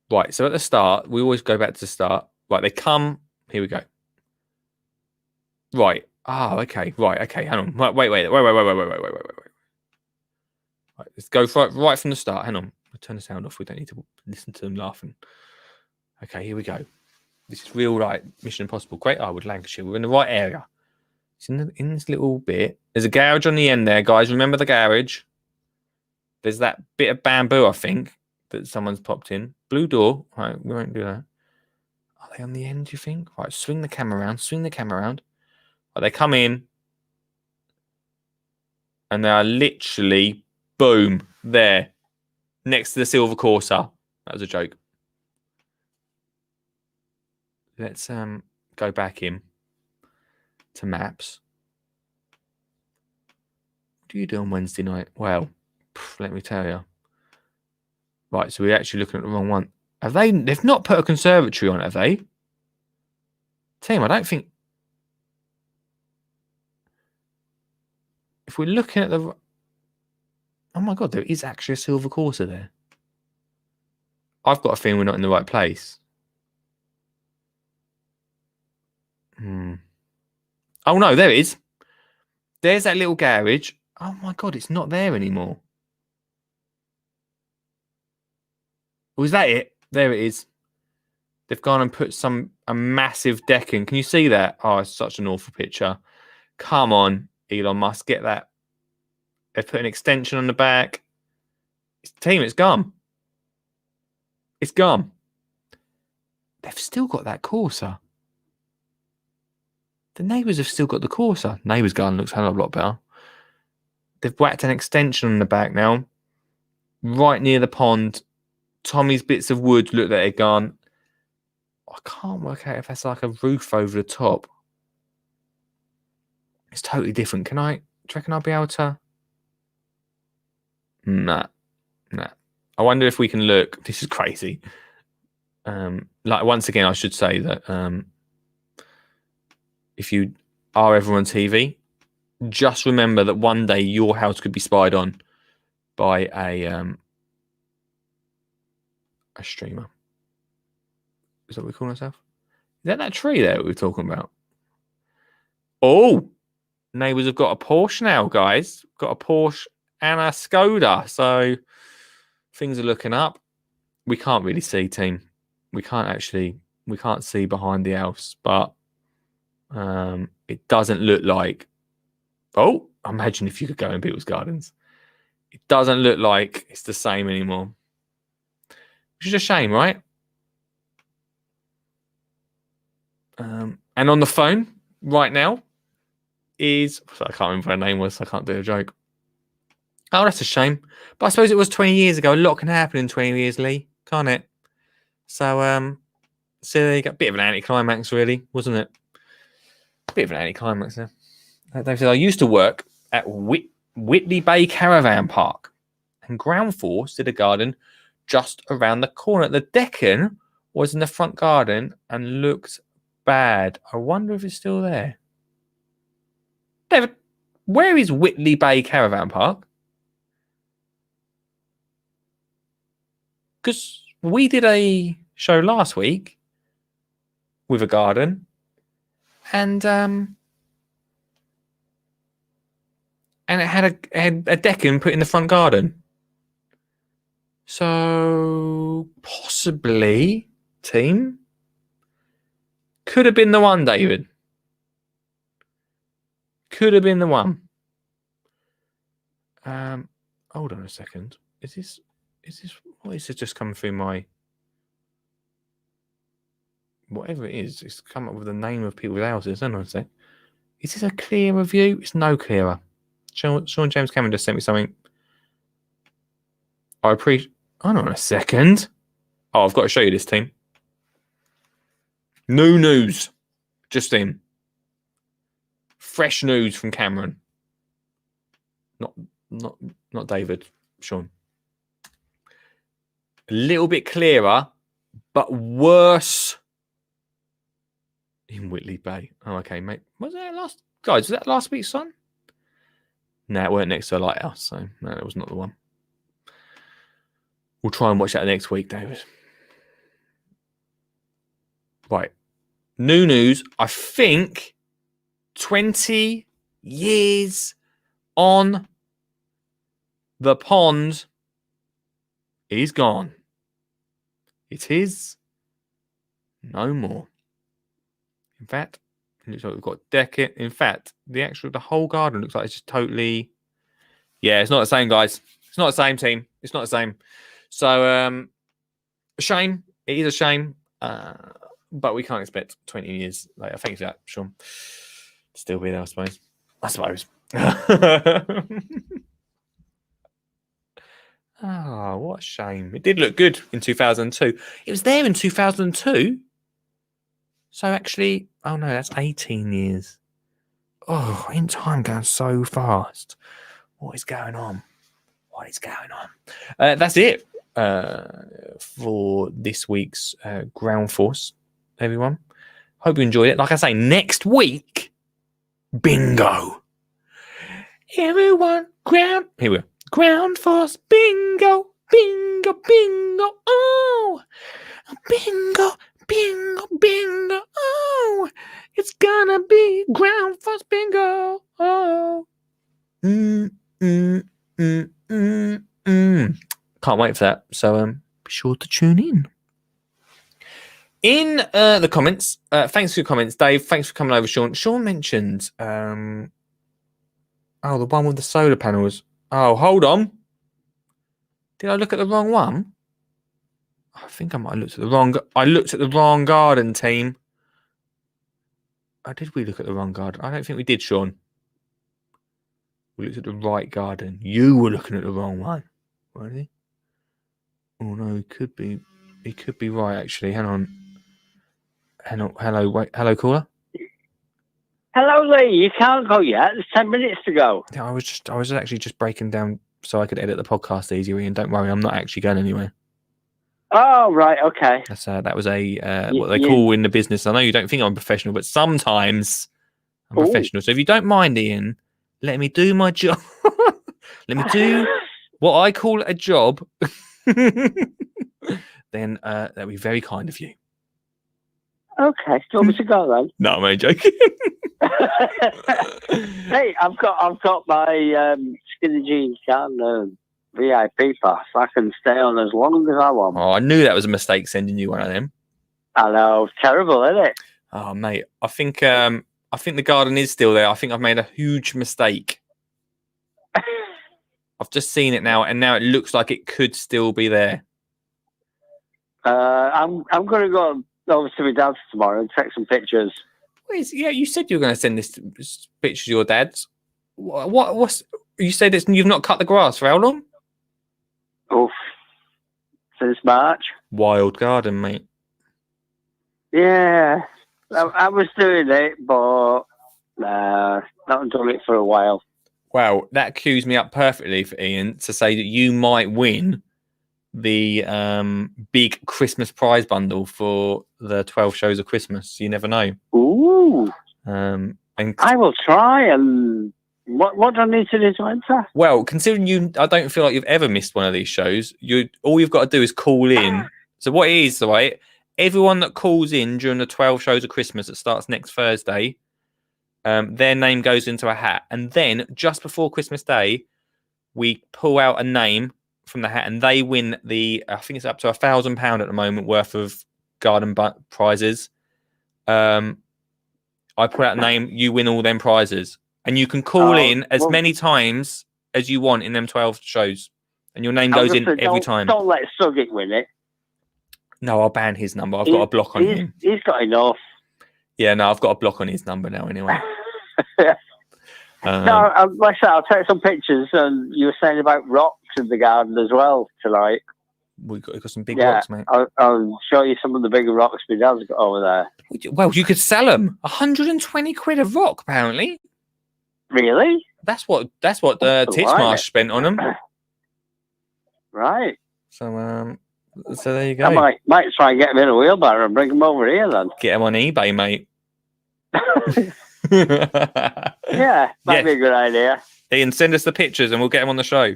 Right, so at the start, we always go back to the start. Right, they come. Here we go. Right. Ah, okay. Right, okay. Hang on. Wait. Right, let's go right from the start. Hang on. I'll turn the sound off. We don't need to listen to them laughing. Okay, here we go. This is real, right? Mission Impossible. Great Arwood, Lancashire. We're in the right area. It's in this little bit. There's a garage on the end there, guys. Remember the garage? There's that bit of bamboo, I think, that someone's popped in. Blue door. Right, we won't do that. Are they on the end, do you think? Right, swing the camera around. Right, they come in. And they are literally, boom, there. Next to the silver Corsa. That was a joke. Let's go back in to maps. What do you do on Wednesday night? Well, let me tell you. Right, so we're actually looking at the wrong one. They've not put a conservatory on, have they? Team, I don't think. If we're looking at the. Oh my God, there is actually a silver Corsa there. I've got a feeling we're not in the right place. Oh no, there it is. There's that little garage. Oh my God, it's not there anymore. Was that it? There it is. They've gone and put a massive deck in. Can you see that? Oh, it's such an awful picture. Come on, Elon Musk, get that. They've put an extension on the back. Team, it's gone. It's gone. They've still got that Corsa. The neighbours have still got the Corsa. Neighbours' garden looks a hell of a lot better. They've whacked an extension on the back now, right near the pond. Tommy's bits of wood look like they're gone. I can't work out if that's like a roof over the top. It's totally different. Do you reckon I'll be able to? Nah. I wonder if we can look. This is crazy. Like, once again, I should say that if you are ever on TV, just remember that one day your house could be spied on by a streamer. Is that what we call ourselves? Is that tree there we're talking about? Oh, neighbours have got a Porsche now, guys. Got a Porsche and a Skoda. So things are looking up. We can't really see, team. We can't see behind the house, but it doesn't look like. Oh, imagine if you could go in people's gardens. It doesn't look like it's the same anymore. Which is a shame, right? And on the phone right now is, I can't remember what her name was, so I can't do a joke. Oh, that's a shame. But I suppose it was 20 years ago. A lot can happen in 20 years, Lee, can't it? So, there you go. Bit of an anticlimax, really, wasn't it? Bit of an anticlimax there. They said, I used to work at Whitley Bay Caravan Park, and Ground Force did a garden just around the corner. The Deccan was in the front garden and looked bad. I wonder if it's still there. David, where is Whitley Bay Caravan Park? Because we did a show last week with a garden, and it had a Deccan put in the front garden. So possibly, team, could have been the one, David. Could have been the one. Hold on a second. Is this what is it just coming through my, whatever it is, it's come up with the name of people's houses, isn't it? Is this a clearer view? It's no clearer. Sean James Cameron just sent me something. I appreciate. Hold on a second. Oh, I've got to show you this, team. New news. Just in. Fresh news from Cameron. Not David. Sean. A little bit clearer, but worse in Whitley Bay. Oh, okay, mate. Was that last week's son? No, it weren't next to a lighthouse, so no, it was not the one. We'll try and watch that next week, David. Right. New news. I think 20 years on the pond is gone. It is no more. In fact, it looks like we've got Deccan. In fact, the whole garden looks like it's just totally. Yeah, it's not the same, guys. It's not the same, team. It's not the same. So, a shame. It is a shame. But we can't expect 20 years later. Thank you for that, Sean. Still be there, I suppose. Oh, what a shame. It did look good in 2002. It was there in 2002. So actually, oh no, that's 18 years. Oh, ain't time going so fast. What is going on? What is going on? That's it for this week's Ground Force, everyone. Hope you enjoyed it. Like I say, next week, bingo. Everyone, here we go. Ground Force, bingo, bingo, bingo, oh, bingo, bingo, bingo, oh, it's gonna be Ground Force bingo, oh. Can't wait for that. So be sure to tune in. In the comments, thanks for your comments, Dave. Thanks for coming over, Sean. Sean mentioned, the one with the solar panels. Oh, hold on. Did I look at the wrong one? I think I might have looked at the wrong. I looked at the wrong garden, team. did we look at the wrong garden? I don't think we did, Sean. We looked at the right garden. You were looking at the wrong one, weren't you? Oh no, it could be. He could be right actually. Hang on. Hello, wait. Hello, caller. Hello, Lee. You can't go yet. There's 10 minutes to go. Yeah, I was actually just breaking down so I could edit the podcast easier. And don't worry, I'm not actually going anywhere. Oh, right. Okay. That was a what they call in the business. I know you don't think I'm professional, but sometimes I'm professional. So if you don't mind, Ian, let me do my job. Let me do what I call a job. Then that'd be very kind of you. Okay. Do you want me to go then? No, I'm only joking. Hey, I've got my Skinny Jeans Garden VIP pass. I can stay on as long as I want. Oh, I knew that was a mistake sending you one of them. I know. Terrible, isn't it? Oh, mate. I think the garden is still there. I think I've made a huge mistake. I've just seen it now, and now it looks like it could still be there. I'm going to go over to my dad's tomorrow and take some pictures. Yeah, you said you were going to send this picture to your dad's. What's you said? You've not cut the grass for how long? Oof. Since March. Wild garden, mate. Yeah, I was doing it, but not done it for a while. Well, that cues me up perfectly for Ian to say that you might win the big Christmas prize bundle for the 12 shows of Christmas. You never know. Ooh. And I will try. And what do I need to do to enter? Well, considering I don't feel like you've ever missed one of these shows. All you've got to do is call in. So what it is, right? Everyone that calls in during the 12 shows of Christmas that starts next Thursday, their name goes into a hat, and then just before Christmas Day, we pull out a name from the hat, and they win I think it's up to £1,000 at the moment worth of garden prizes. I put out a name, you win all them prizes, and you can call in as many times as you want in them 12 shows, and your name goes in every time. Don't let Sugget win it. No, I'll ban his number. I've got a block on him. He's got enough. Yeah, no, I've got a block on his number now anyway. No, like I said, I'll take some pictures. And you were saying about rocks in the garden as well tonight. We've got some big rocks, mate. I'll show you some of the bigger rocks my dad's got over there. Well, you could sell them. 120 quid a rock, apparently. Really? That's what Titchmarsh spent on them. Right. So there you go. I might try and get them in a wheelbarrow and bring them over here then. Get them on eBay, mate. Yeah, that'd be a good idea. Ian, send us the pictures and we'll get them on the show.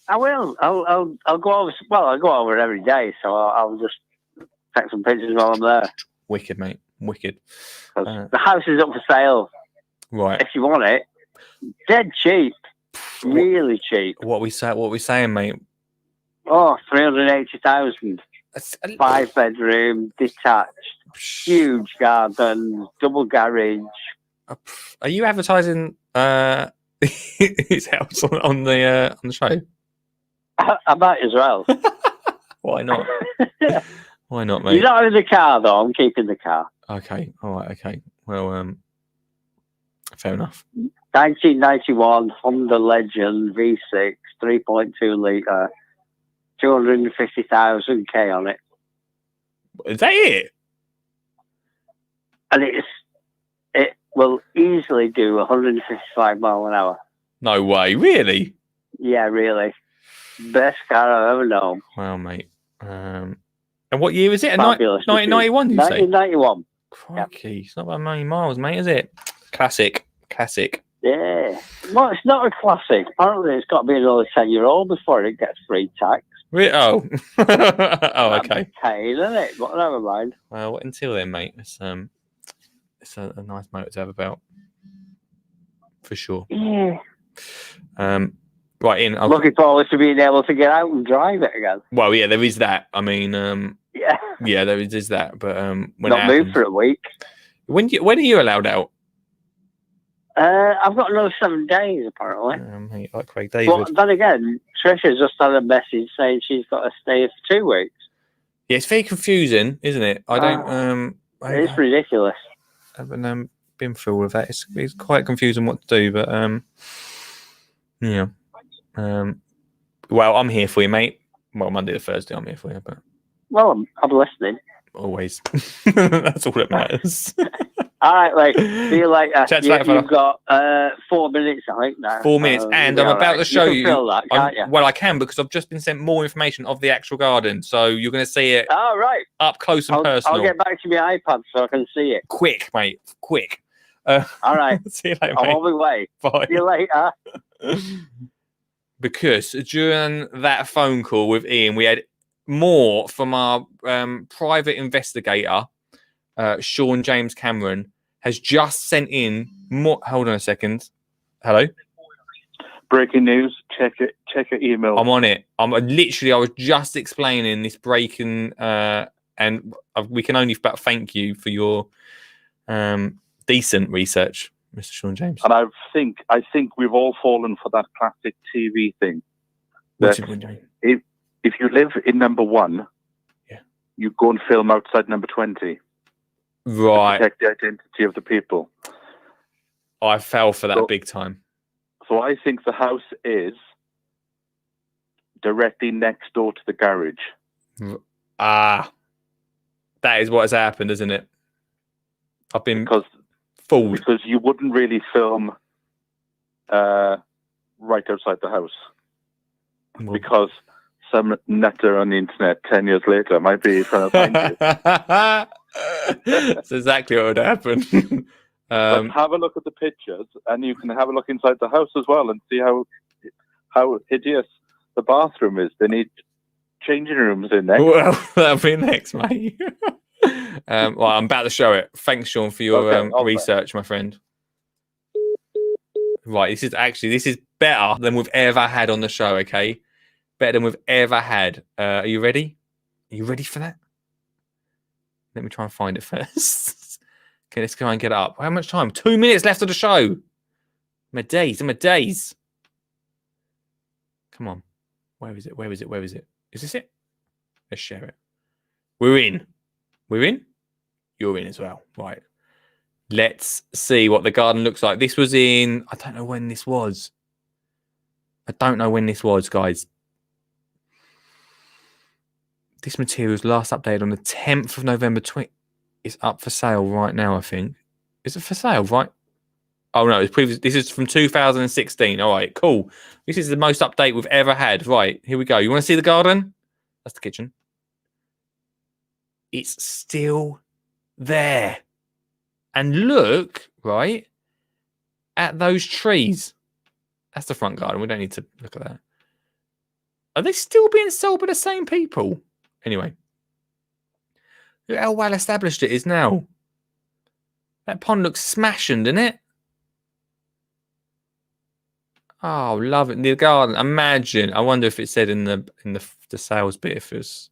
I will. I'll go over. Well, I go over every day, so I'll just take some pictures while I'm there. Wicked, mate. Wicked. The house is up for sale. Right. If you want it, dead cheap, really cheap. What we saying, mate? Oh, 380,000. 5-bedroom, detached, huge garden, double garage. Are you advertising his house on the show? I might as well. Why not? Why not, mate? You're not in the car though. I'm keeping the car. Okay. All right. Okay. Well, fair enough. 1991 Honda Legend V6, 3.2 litre, 250,000 K on it. Is that it? And it will easily do 155 mile an hour. No way, really? Yeah, really. Best car I've ever known. Wow, mate. And what year was it? Fabulous. 1991, you say? 1991. Crikey, it's not that many miles, mate, is it? Classic. Yeah. Well, it's not a classic. Apparently, it's got to be another 10-year-old before it gets free tax. Oh. Oh, okay. Pain, isn't it? But never mind. Well, until then, mate, it's a nice motor to have about, for sure. Yeah. Right, Ian. Looking forward to being able to get out and drive it again. Well, yeah, there is that. I mean, yeah, there is that. But when not moved for a week. When are you allowed out? I've got another 7 days apparently. Mate, like Craig David. But then again, Trisha just had a message saying she's got to stay for 2 weeks. Yeah, it's very confusing, isn't it? I don't. It's ridiculous. haven't been through all of that. It's quite confusing what to do, but yeah. Well, I'm here for you, mate. Well, Monday to Thursday, I'm here for you, but Well, I'm listening. always. That's all that matters. All right, like, see you later. Chat to you later, fella. You've got 4 minutes, I think, now. 4 minutes, and I'm about to show you. can fill that, can't you? Well, I can, because I've just been sent more information of the actual garden, so you're going to see it right. up close and personal. I'll get back to my iPad so I can see it. Quick, mate. Quick. All right. See you later, I'm mate. on my way. Bye. See you later. Because during that phone call with Ian, we had more from our private investigator, Sean James Cameron, has just sent in more. Hold on a second. Hello? Breaking news. Check it. Check your email. I'm on it. I was just explaining this breaking, and we can only but thank you for your decent research, Mr. Sean James. And I think we've all fallen for that classic TV thing. What That do you mean? if you live in number 1, you go and film outside number 20. Right. To protect the identity of the people. I fell for that big time. So I think the house is directly next door to the garage. That is what has happened, isn't it? I've been fooled. Because you wouldn't really film right outside the house. Because some nutter on the internet 10 years later might be trying to find you. That's exactly what would happen. But have a look at the pictures, and you can have a look inside the house as well and see how hideous the bathroom is. They need changing rooms in there. Well, that'll be next, mate. Well, I'm about to show it. Thanks, Sean, for your research, my friend. Right, this is better than we've ever had on the show, okay? Better than we've ever had. Are you ready? Are you ready for that? Let me try and find it first. Okay, let's go and get it up. How much time? 2 minutes left of the show. My days. Come on. Where is it? Is this it? Let's share it. We're in. You're in as well. Right. Let's see what the garden looks like. This was in... I don't know when this was, guys. This material was last updated on the 10th of November. It's up for sale right now, I think. Is it for sale, right? Oh, no, it's previous. This is from 2016. All right, cool. This is the most update we've ever had. Right, here we go. You want to see the garden? That's the kitchen. It's still there. And look, right, at those trees. That's the front garden. We don't need to look at that. Are they still being sold by the same people? Anyway, look how well established it is now. That pond looks smashing, doesn't it? Oh, love it. The garden. Imagine. I wonder if it said in the sales bit if it was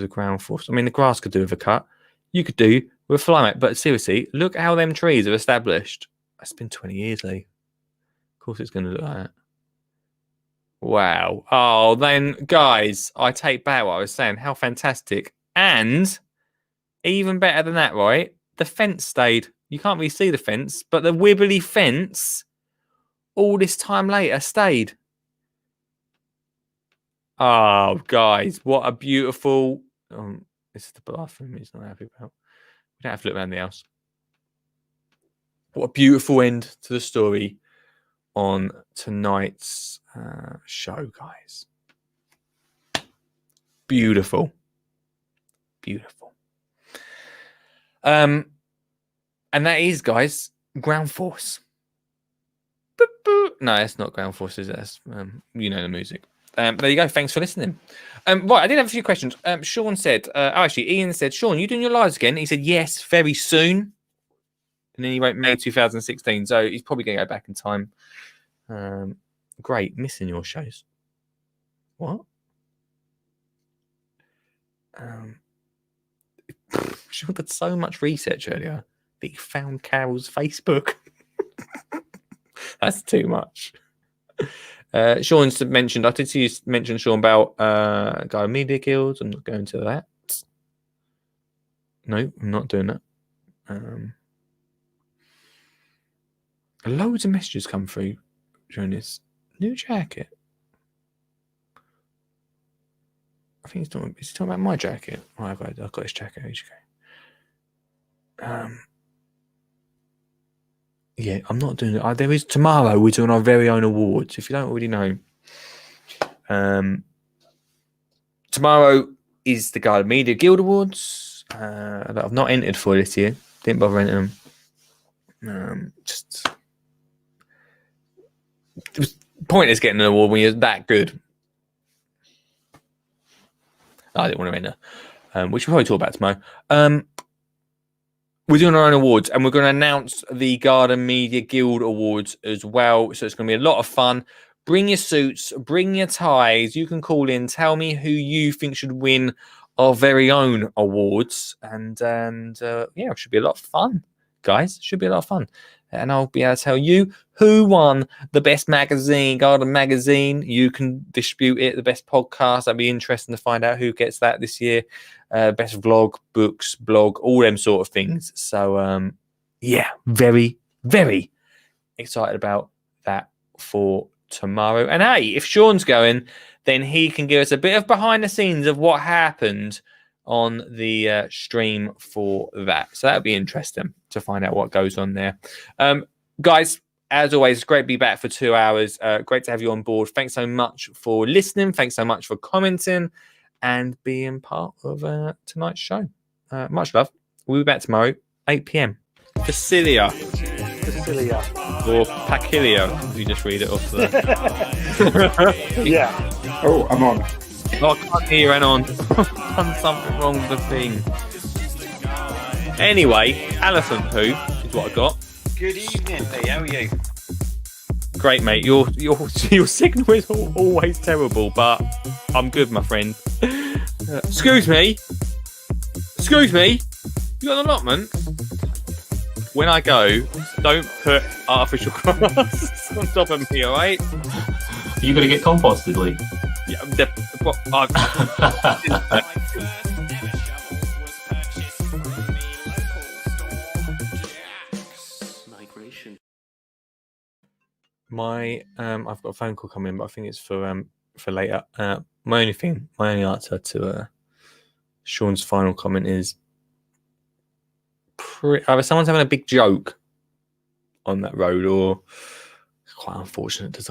a ground force. I mean, the grass could do with a cut. You could do with a fly mat. But seriously, look how them trees are established. It's been 20 years, Lee. Of course, it's going to look like that. Wow. Oh, then, guys, I take back what I was saying. How fantastic. And even better than that, right? The fence stayed. You can't really see the fence, but the wibbly fence, all this time later, stayed. Oh, guys, what a beautiful... this is the bathroom he's not happy about. We don't have to look around the house. What a beautiful end to the story on tonight's show, guys. Beautiful. And that is, guys, ground force. Boop, boop. No, it's not ground force, is it? That's, you know the music. There you go. Thanks for listening. Right, I did have a few questions. Sean said, Ian said, Sean, you doing your lives again? He said, yes, very soon. And then he wrote May 2016. So he's probably going to go back in time. Great. Missing your shows. What? Sean did so much research earlier that he found Carol's Facebook. That's too much. Sean mentioned, I did see you mention, Sean, about Guy Media Guilds. I'm not going to that. No, I'm not doing that. Loads of messages come through during this. New jacket. I think he's talking about my jacket. Oh, I've got this jacket. Here you go. Yeah, I'm not doing it. There is tomorrow. We're doing our very own awards. If you don't already know, tomorrow is the Garden Media Guild Awards that I've not entered for this year. Didn't bother entering them. It was pointless getting an award when you're that good. I didn't want to enter, which we'll probably talk about tomorrow. We're doing our own awards, and we're going to announce the Garden Media Guild Awards as well. So it's going to be a lot of fun. Bring your suits, bring your ties. You can call in, tell me who you think should win our very own awards, and yeah, it should be a lot of fun, guys. It should be a lot of fun, and I'll be able to tell you who won the best magazine, Garden Magazine. You can dispute it. The best podcast. That'd be interesting to find out who gets that this year. Best vlog, books, blog, all them sort of things. So yeah, very, very excited about that for tomorrow. And hey, if Sean's going, then he can give us a bit of behind the scenes of what happened on the stream for that. So that'd be interesting to find out what goes on there. Guys, as always, it's great to be back for 2 hours. Great to have you on board. Thanks so much for listening. Thanks so much for commenting and being part of tonight's show. Much love. We'll be back tomorrow, 8 p.m. Facilia. Or Pacilia. You just read it off there. Yeah. Oh, I'm on. Oh, I can't hear you, Anon. I've done something wrong with the thing. Anyway, elephant poo is what I got. Good evening, Lee. How are you? Great, mate. Your signal is always terrible, but I'm good, my friend. Excuse me. Excuse me. You got an allotment? When I go, don't put artificial grass on top of me, all right? Are you going to get composted, Lee? Yeah. I've got a phone call coming in, but I think it's for later. My only answer to Sean's final comment is either someone's having a big joke on that road or quite unfortunate design.